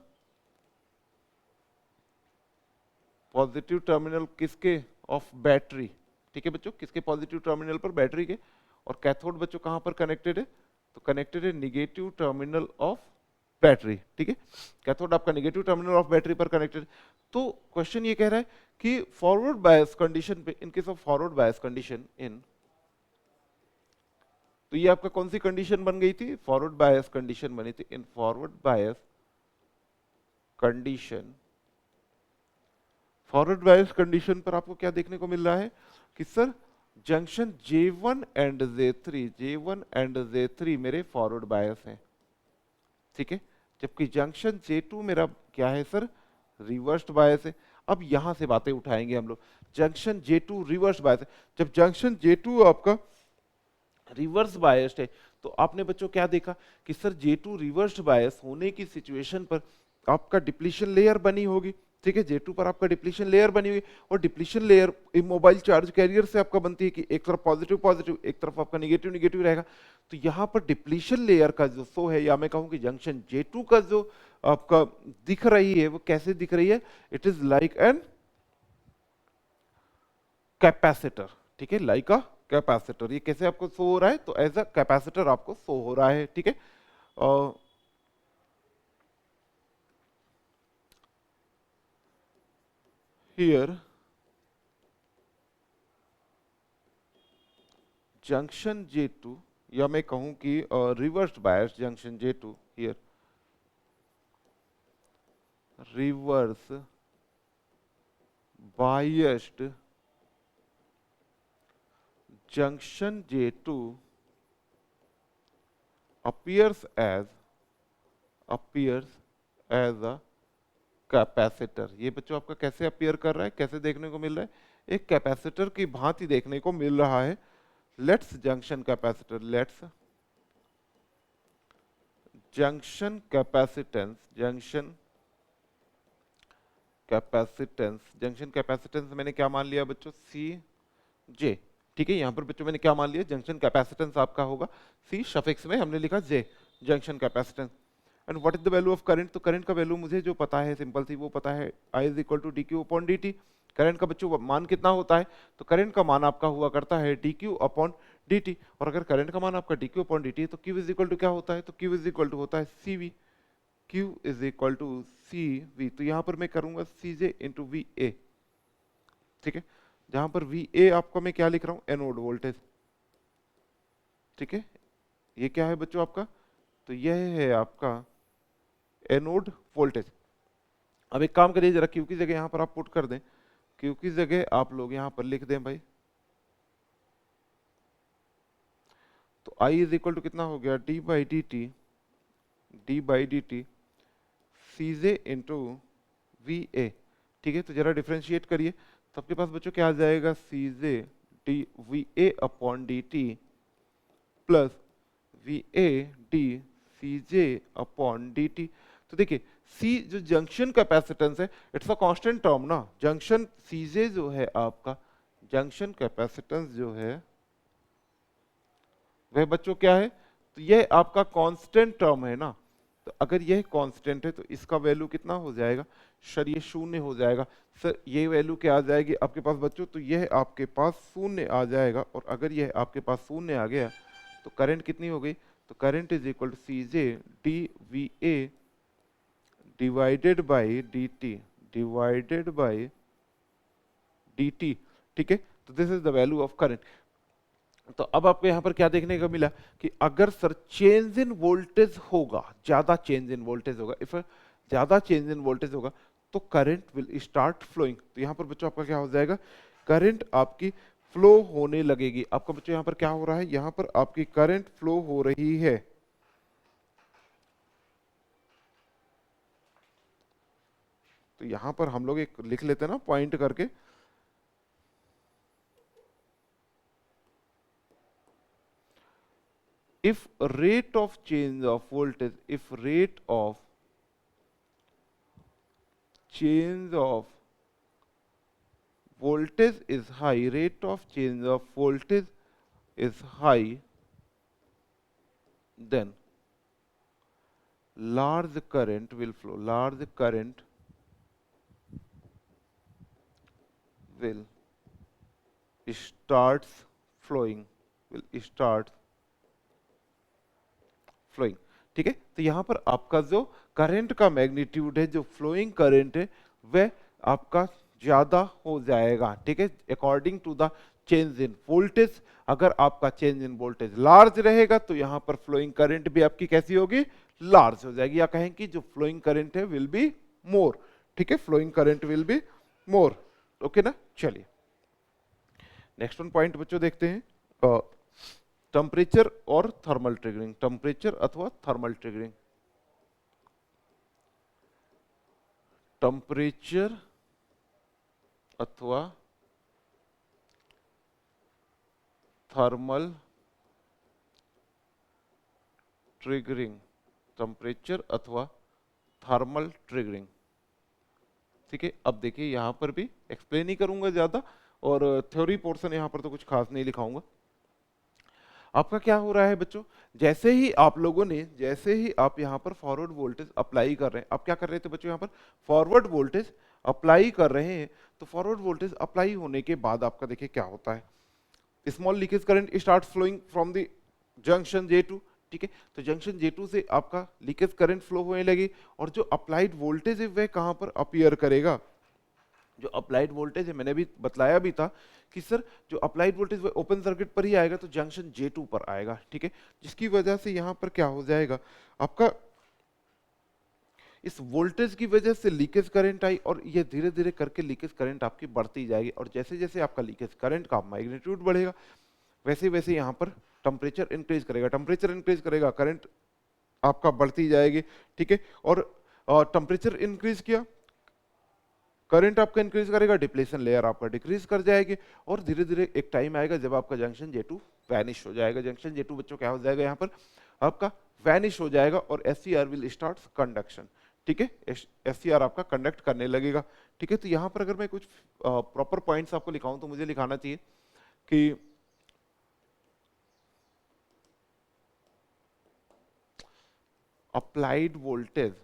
पॉजिटिव टर्मिनल किसके, ऑफ बैटरी, ठीक है बच्चों, किसके पॉजिटिव टर्मिनल पर, बैटरी के। और कैथोड बच्चों कहां पर कनेक्टेड है, तो कनेक्टेड है नेगेटिव टर्मिनल ऑफ बैटरी, ठीक है। कैथोड आपका नेगेटिव टर्मिनल ऑफ बैटरी पर कनेक्टेड। तो क्वेश्चन ये कह रहा है कि फॉरवर्ड बायस कंडीशन पे, in case of forward bias condition in, तो ये आपका कौन सी कंडीशन बन गई थी, फॉरवर्ड बायस कंडीशन बनी थी। In forward bias condition, forward bias condition पर आपको क्या देखने को मिल रहा है कि sir junction J1 and J3 मेरे फॉरवर्ड बायस हैं, ठीक है। जबकि जंक्शन J2 मेरा क्या है सर, रिवर्स्ड बायस है। अब यहां से बातें उठाएंगे हम लोग। जंक्शन J2 रिवर्स बायस है, जब जंक्शन J2 आपका रिवर्स बायस्ड है तो आपने बच्चों क्या देखा कि सर J2 रिवर्स्ड बायस होने की सिचुएशन पर आपका डिप्लीशन लेयर बनी होगी, ठीक है। J2 पर आपका डिप्लीशन लेयर बनी हुई, और depletion layer immobile charge carrier से आपका बनती है कि एक तरफ पॉजिटिव पॉजिटिव, एक तरफ आपका नेगेटिव नेगेटिव रहेगा। तो यहाँ पर डिप्लीशन लेयर का जो शो है, या मैं कहूँ कि जंक्शन J2 का जो आपका दिख रही है, वो कैसे दिख रही है, it is like an capacitor, ठीक है, लाइक अ कैपेसिटर। ये कैसे आपको शो हो रहा है, तो एज अ कैपेसिटर आपको शो हो रहा है, ठीक है। हियर जंक्शन J2, या मैं कहूं कि reverse bias junction J2, here reverse biased junction J2 appears as a capacitor. ये बच्चों आपका कैसे अपीयर कर रहा है, कैसे देखने को मिल रहा है, एक कैपेसिटर की भांति देखने को मिल रहा है। Let's junction capacitor, let's junction capacitance, junction capacitance मैंने क्या मान लिया बच्चों, CJ, ठीक है। यहां पर बच्चों मैंने क्या मान लिया, जंक्शन कैपेसिटेंस आपका होगा C सफिक्स में हमने लिखा J, junction capacitance. And what is the value of current, तो करंट का वैल्यू मुझे जो पता है, सिंपल सी वो पता है, I is equal to DQ upon DT। Current का बच्चों मान कितना होता है, तो करंट का मान आपका हुआ करता है DQ अपॉन dt, और अगर करंट का मान आपका dq अपॉन dt है तो q इज इक्वल टू क्या होता है, तो q इज इक्वल टू होता है cv, q is equal to cv, तो यहां पर मैं करूंगा cj इंटू वी ए, ठीक है, जहां पर वी ए आपका मैं क्या लिख रहा हूं, एनोड वोल्टेज, ठीक है, ये क्या है बच्चों आपका, तो यह है आपका एनोड वोल्टेज। अब एक काम करिए, जरा क्यू की जगह यहां पर आप पुट कर दें, क्यू की जगह आप लोग यहां पर लिख दें भाई, तो I इज इक्वल टू कितना हो गया, D by D T C J into V A, ठीक है, तो जरा डिफ्रेंशिएट करिए, तो आपके पास बच्चों क्या आ जाएगा, C J D V A upon D T plus V A D C J upon D T. तो देखिए सी जो जंक्शन कैपेसिटेंस है, इट्स अ कांस्टेंट टर्म ना, जंक्शन सी जे जो है आपका जंक्शन कैपेसिटेंस जो है वह बच्चों क्या है, तो यह आपका कांस्टेंट टर्म है ना, तो अगर यह कांस्टेंट है तो इसका वैल्यू कितना हो जाएगा, सर ये शून्य हो जाएगा, सर ये वैल्यू क्या आ जाएगी आपके पास बच्चों, तो यह आपके पास शून्य आ जाएगा, और अगर यह आपके पास शून्य आ गया तो करंट कितनी हो गई, तो current is equal to C J D V A divided by D T, divided by D T, ठीक है, तो this is the value of current. तो अब आपको यहां पर क्या देखने को मिला कि अगर सर चेंज इन वोल्टेज होगा, ज्यादा चेंज इन वोल्टेज होगा, इफ ज्यादा चेंज इन वोल्टेज होगा तो करंट विल स्टार्ट फ्लोइंग, तो यहां पर बच्चों आपका क्या हो जाएगा, करंट आपकी फ्लो होने लगेगी, आपका बच्चों यहां पर क्या हो रहा है, यहां पर आपकी करंट फ्लो हो रही है, तो यहां पर हम लोग एक लिख लेते हैं ना पॉइंट करके, if rate of change of voltage, if rate of change of voltage is high, rate of change of voltage is high, then large current will flow, large current will starts flowing, will start flowing, ठीक है, तो यहां पर आपका जो current का magnitude है, जो फ्लोइंग करंट है वह आपका ज्यादा हो जाएगा, ठीक है, according to the change in voltage, अगर आपका चेंज इन वोल्टेज लार्ज रहेगा तो यहां पर फ्लोइंग करंट भी आपकी कैसी होगी, लार्ज हो जाएगी, या कहें कि जो फ्लोइंग करंट है विल बी मोर, ठीक है, flowing current will be more, okay ना। चलिए नेक्स्ट वन पॉइंट बच्चों देखते हैं, टेम्परेचर और थर्मल ट्रिगरिंग, टेम्परेचर अथवा थर्मल ट्रिगरिंग, टेम्परेचर अथवा थर्मल ट्रिगरिंग, टेम्परेचर अथवा थर्मल ट्रिगरिंग, ठीक है, अब देखिए यहां पर भी एक्सप्लेन ही करूंगा ज्यादा, और थ्योरी पोर्शन यहां पर तो कुछ खास नहीं लिखाऊंगा। आपका क्या हो रहा है बच्चों, जैसे ही आप लोगों ने, जैसे ही आप यहाँ पर फॉरवर्ड वोल्टेज अप्लाई कर रहे हैं, आप क्या कर रहे थे बच्चों, यहाँ पर फॉरवर्ड वोल्टेज अप्लाई कर रहे हैं, तो फॉरवर्ड वोल्टेज अप्लाई होने के बाद आपका देखिए क्या होता है, small leakage current start flowing from the junction J2, ठीक है, तो जंक्शन J2 से आपका लीकेज करंट फ्लो होने लगी, और जो अप्लाइड वोल्टेज है वह कहां पर अपीयर करेगा, जो अप्लाइड वोल्टेज है मैंने भी बतलाया भी था कि सर जो अप्लाइड वोल्टेज वो ओपन सर्किट पर ही आएगा, तो जंक्शन J2 पर आएगा, ठीक है, जिसकी वजह से यहां पर क्या हो जाएगा आपका, इस वोल्टेज की वजह से लीकेज करंट आई, और ये धीरे धीरे करके लीकेज करंट आपकी बढ़ती जाएगी, और जैसे जैसे आपका लीकेज करंट का मैग्नीट्यूड बढ़ेगा वैसे वैसे यहाँ पर टेम्परेचर इंक्रीज करेगा, टेम्परेचर इंक्रीज करेगा करंट आपका बढ़ती जाएगी, ठीक है, और टेम्परेचर इंक्रीज किया, करंट आपका इंक्रीज करेगा, डिप्लेशन लेयर आपका डिक्रीज कर जाएगी, और धीरे धीरे एक टाइम आएगा जब आपका जंक्शन J2 वैनिश हो जाएगा, जंक्शन J2 बच्चों क्या हो जाएगा यहाँ पर आपका वैनिश हो जाएगा, और SCR विल स्टार्ट कंडक्शन, ठीक है, SCR आपका कंडक्ट करने लगेगा, ठीक है, तो यहाँ पर अगर मैं कुछ प्रॉपर पॉइंट्स आपको लिखाऊं तो मुझे लिखाना चाहिए कि applied voltage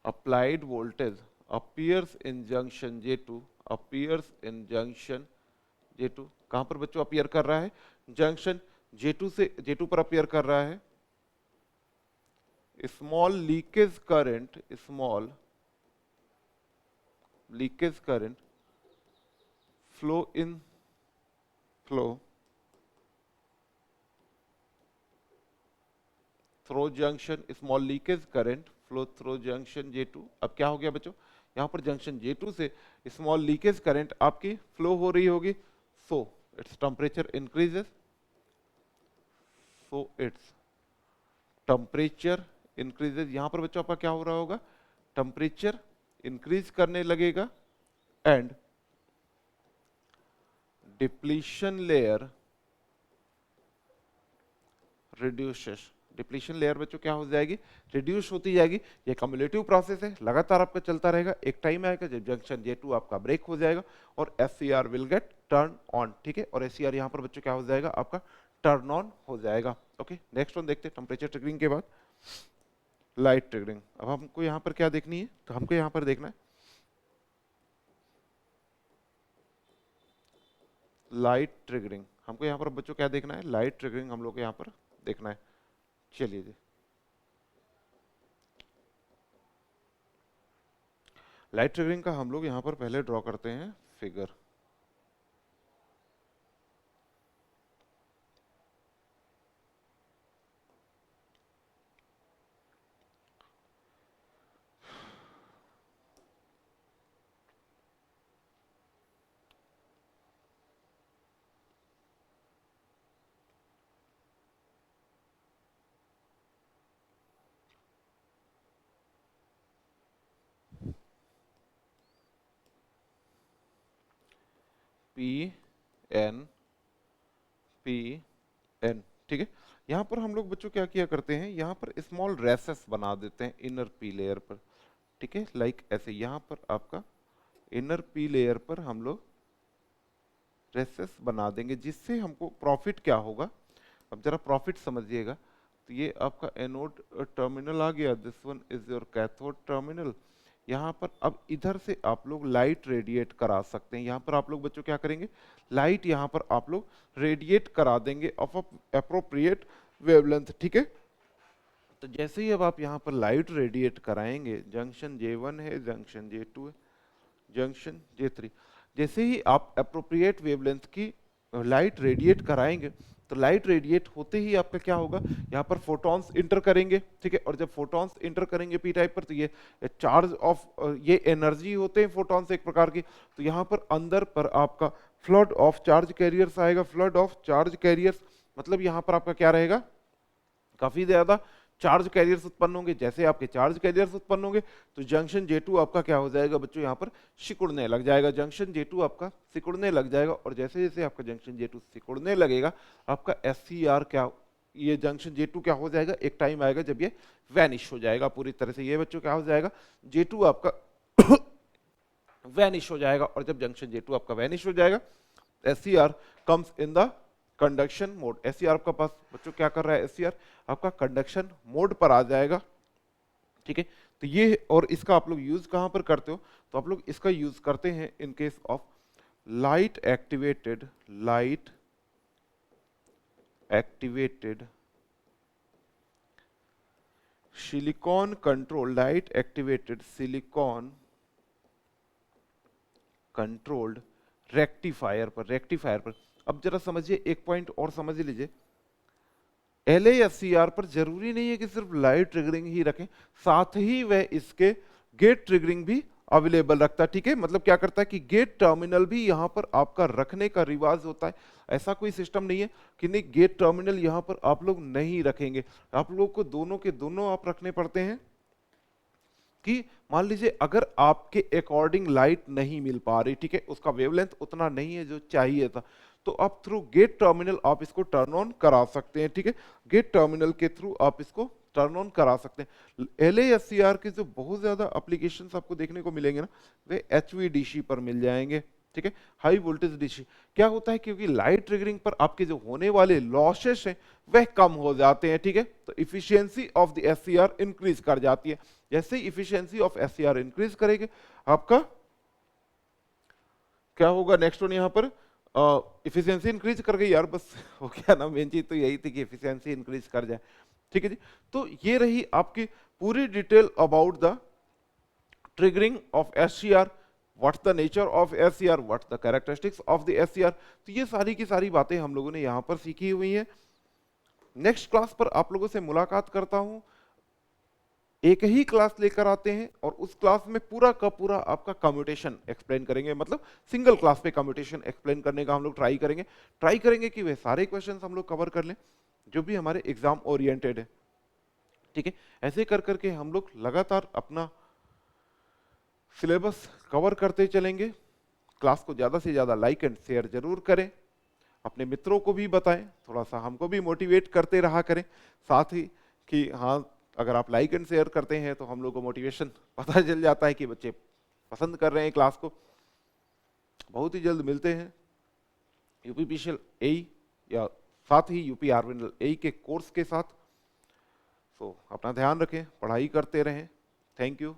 applied voltage appears in junction J2, appears in junction J2, कहां पर बच्चों अपीयर कर रहा है? जंक्शन J2 से J2 पर अपीयर कर रहा है। Small leakage current, small leakage current flow through junction, small leakage current flow through junction J2। अब क्या हो गया बच्चों, यहां पर जंक्शन J2 से स्मॉल लीकेज करंट आपकी फ्लो हो रही होगी, so its temperature increases, so its temperature increases. यहां पर बच्चों आपका क्या हो रहा होगा, टेम्परेचर इंक्रीज करने लगेगा and depletion layer reduces. Depletion layer बच्चों क्या हो जाएगी, रिड्यूस होती जाएगी। ये कम्युलेटिव प्रोसेस है, लगातार आपका चलता रहेगा। एक टाइम आएगा जब जंक्शन J2 आपका ब्रेक हो जाएगा और SCR will get turn on, ठीक है। और SCR यहाँ पर बच्चों क्या हो जाएगा, आपका टर्न ऑन हो जाएगा। ओके, नेक्स्ट वन देखते हैं। टेम्परेचर ट्रिगरिंग के बाद लाइट ट्रिगरिंग। अब हमको यहाँ पर क्या देखनी है, तो हमको यहाँ पर देखना है लाइट ट्रिगरिंग। हमको यहाँ पर बच्चों क्या देखना है, लाइट ट्रिगरिंग हम लोग को यहाँ पर देखना है। चलिए जी, लाइट ट्रिगरिंग का हम लोग यहाँ पर पहले ड्रॉ करते हैं फिगर। PN PN, ठीक है। यहाँ पर हम लोग बच्चों क्या किया करते हैं, यहाँ पर स्मॉल रेसेस बना देते हैं इनर पी लेयर पर, ठीक है। लाइक ऐसे यहाँ पर आपका इनर पी लेयर पर हम लोग रेसेस बना देंगे, जिससे हमको प्रॉफिट क्या होगा। अब जरा प्रॉफिट समझिएगा, तो ये आपका एनोड टर्मिनल आ गया, this one is your cathode terminal. यहाँ पर अब इधर से आप लोग लाइट रेडिएट करा सकते हैं। यहाँ पर आप लोग बच्चों क्या करेंगे, लाइट यहाँ पर आप लोग रेडिएट करा देंगे ऑफ अप्रोप्रिएट वेवलेंथ, ठीक है। तो जैसे ही अब आप यहाँ पर लाइट रेडिएट कराएंगे, जंक्शन J1 है, जंक्शन J2 है, जंक्शन J3, जैसे ही आप अप्रोप्रिएट वेवलेंथ की लाइट रेडिएट कराएंगे, तो लाइट रेडिएट होते ही आपका क्या होगा, यहाँ पर फोटॉन्स इंटर करेंगे, ठीक है। और जब फोटॉन्स इंटर करेंगे पी टाइप पर, तो ये चार्ज ऑफ, ये एनर्जी होते हैं फोटॉन्स एक प्रकार की। तो यहाँ पर अंदर पर आपका फ्लड ऑफ चार्ज कैरियर्स आएगा। फ्लड ऑफ चार्ज कैरियर्स मतलब यहाँ पर आपका क्या रहेगा, काफी ज्यादा चार्ज कैरियर्स उत्पन्न होंगे। जैसे आपके चार्ज कैरियर्स उत्पन्न होंगे, तो जंक्शन J2 आपका क्या हो जाएगा बच्चों, यहाँ पर सिकुड़ने लग जाएगा। जंक्शन J2 आपका सिकुड़ने लग जाएगा, और जैसे जैसे आपका जंक्शन J2 सिकुड़ने लगेगा, आपका SCR क्या, ये जंक्शन J2 क्या हो जाएगा, एक टाइम आएगा जब ये वैनिश हो जाएगा पूरी तरह से। ये बच्चों क्या हो जाएगा, J2 आपका वैनिश हो जाएगा। और जब जंक्शन J2 आपका वैनिश हो जाएगा, SCR comes in the conduction mode. SCR आपका पास बच्चों क्या कर रहा है, SCR आपका कंडक्शन मोड पर आ जाएगा, ठीक है। तो ये, और इसका आप लोग यूज कहां पर करते हो, तो आप लोग इसका यूज करते हैं in case of light activated silicon control, light activated silicon controlled rectifier पर। अब जरा समझिए, एक पॉइंट और समझ लीजिए, LASCR पर जरूरी नहीं है कि सिर्फ लाइट ट्रिगरिंग ही रखें, साथ ही वह इसके गेट ट्रिगरिंग भी अवेलेबल रखता है, ठीक है। मतलब क्या करता है कि गेट टर्मिनल भी यहाँ पर आपका रखने का रिवाज होता है। ऐसा कोई सिस्टम नहीं है कि नहीं गेट टर्मिनल यहाँ पर आप लोग नहीं रखेंगे, आप लोग को दोनों के दोनों आप रखने पड़ते हैं। कि मान लीजिए अगर आपके अकॉर्डिंग लाइट नहीं मिल पा रही, ठीक है, उसका वेवलेंथ उतना नहीं है जो चाहिए था, तो आप थ्रू गेट टर्मिनल आप इसको टर्न ऑन करा सकते हैं, ठीक है। गेट टर्मिनल के थ्रू आप इसको टर्न ऑन करा सकते हैं। LASCR के जो बहुत ज्यादा एप्लीकेशंस आपको देखने को मिलेंगे ना, वे HVDC पर मिल जाएंगे, ठीक है, हाई वोल्टेज DC। क्या होता है, क्योंकि लाइट ट्रिगरिंग पर आपके जो होने वाले लॉसेस हैं वह कम हो जाते हैं, ठीक है। तो efficiency of the SCR increase कर जाती है। जैसे ही इफिशियंसी ऑफ SCR इंक्रीज करेंगे, आपका क्या होगा नेक्स्ट वन यहाँ पर, इफिशियंसी इंक्रीज कर गई यार, बस हो गया ना, मेन चीज तो यही थी कि इफिशियंसी इंक्रीज कर जाए। ठीक है जी, तो ये रही आपकी पूरी detail about the triggering of SCR, what's the nature of SCR, what's the characteristics of the SCR। तो ये सारी की सारी बातें हम लोगों ने यहाँ पर सीखी हुई हैं। नेक्स्ट क्लास पर आप लोगों से मुलाकात करता हूँ, एक ही क्लास लेकर आते हैं और उस क्लास में पूरा का पूरा आपका कम्यूटेशन एक्सप्लेन करेंगे, मतलब सिंगल क्लास पे कम्यूटेशन एक्सप्लेन करने का हम लोग ट्राई करेंगे कि वे सारे क्वेश्चंस हम लोग कवर कर लें जो भी हमारे एग्जाम ओरिएंटेड है। ठीक है, ऐसे कर करके हम लोग लगातार अपना सिलेबस कवर करते चलेंगे। क्लास को ज़्यादा से ज़्यादा लाइक एंड शेयर जरूर करें, अपने मित्रों को भी बताएं, थोड़ा सा हमको भी मोटिवेट करते रहा करें। साथ ही कि हाँ, अगर आप लाइक एंड शेयर करते हैं तो हम लोग को मोटिवेशन पता चल जाता है कि बच्चे पसंद कर रहे हैं क्लास को। बहुत ही जल्द मिलते हैं यूपीपीसीएल एई या साथ ही यूपी आर्मी एई के कोर्स के साथ। तो अपना ध्यान रखें, पढ़ाई करते रहें। Thank you.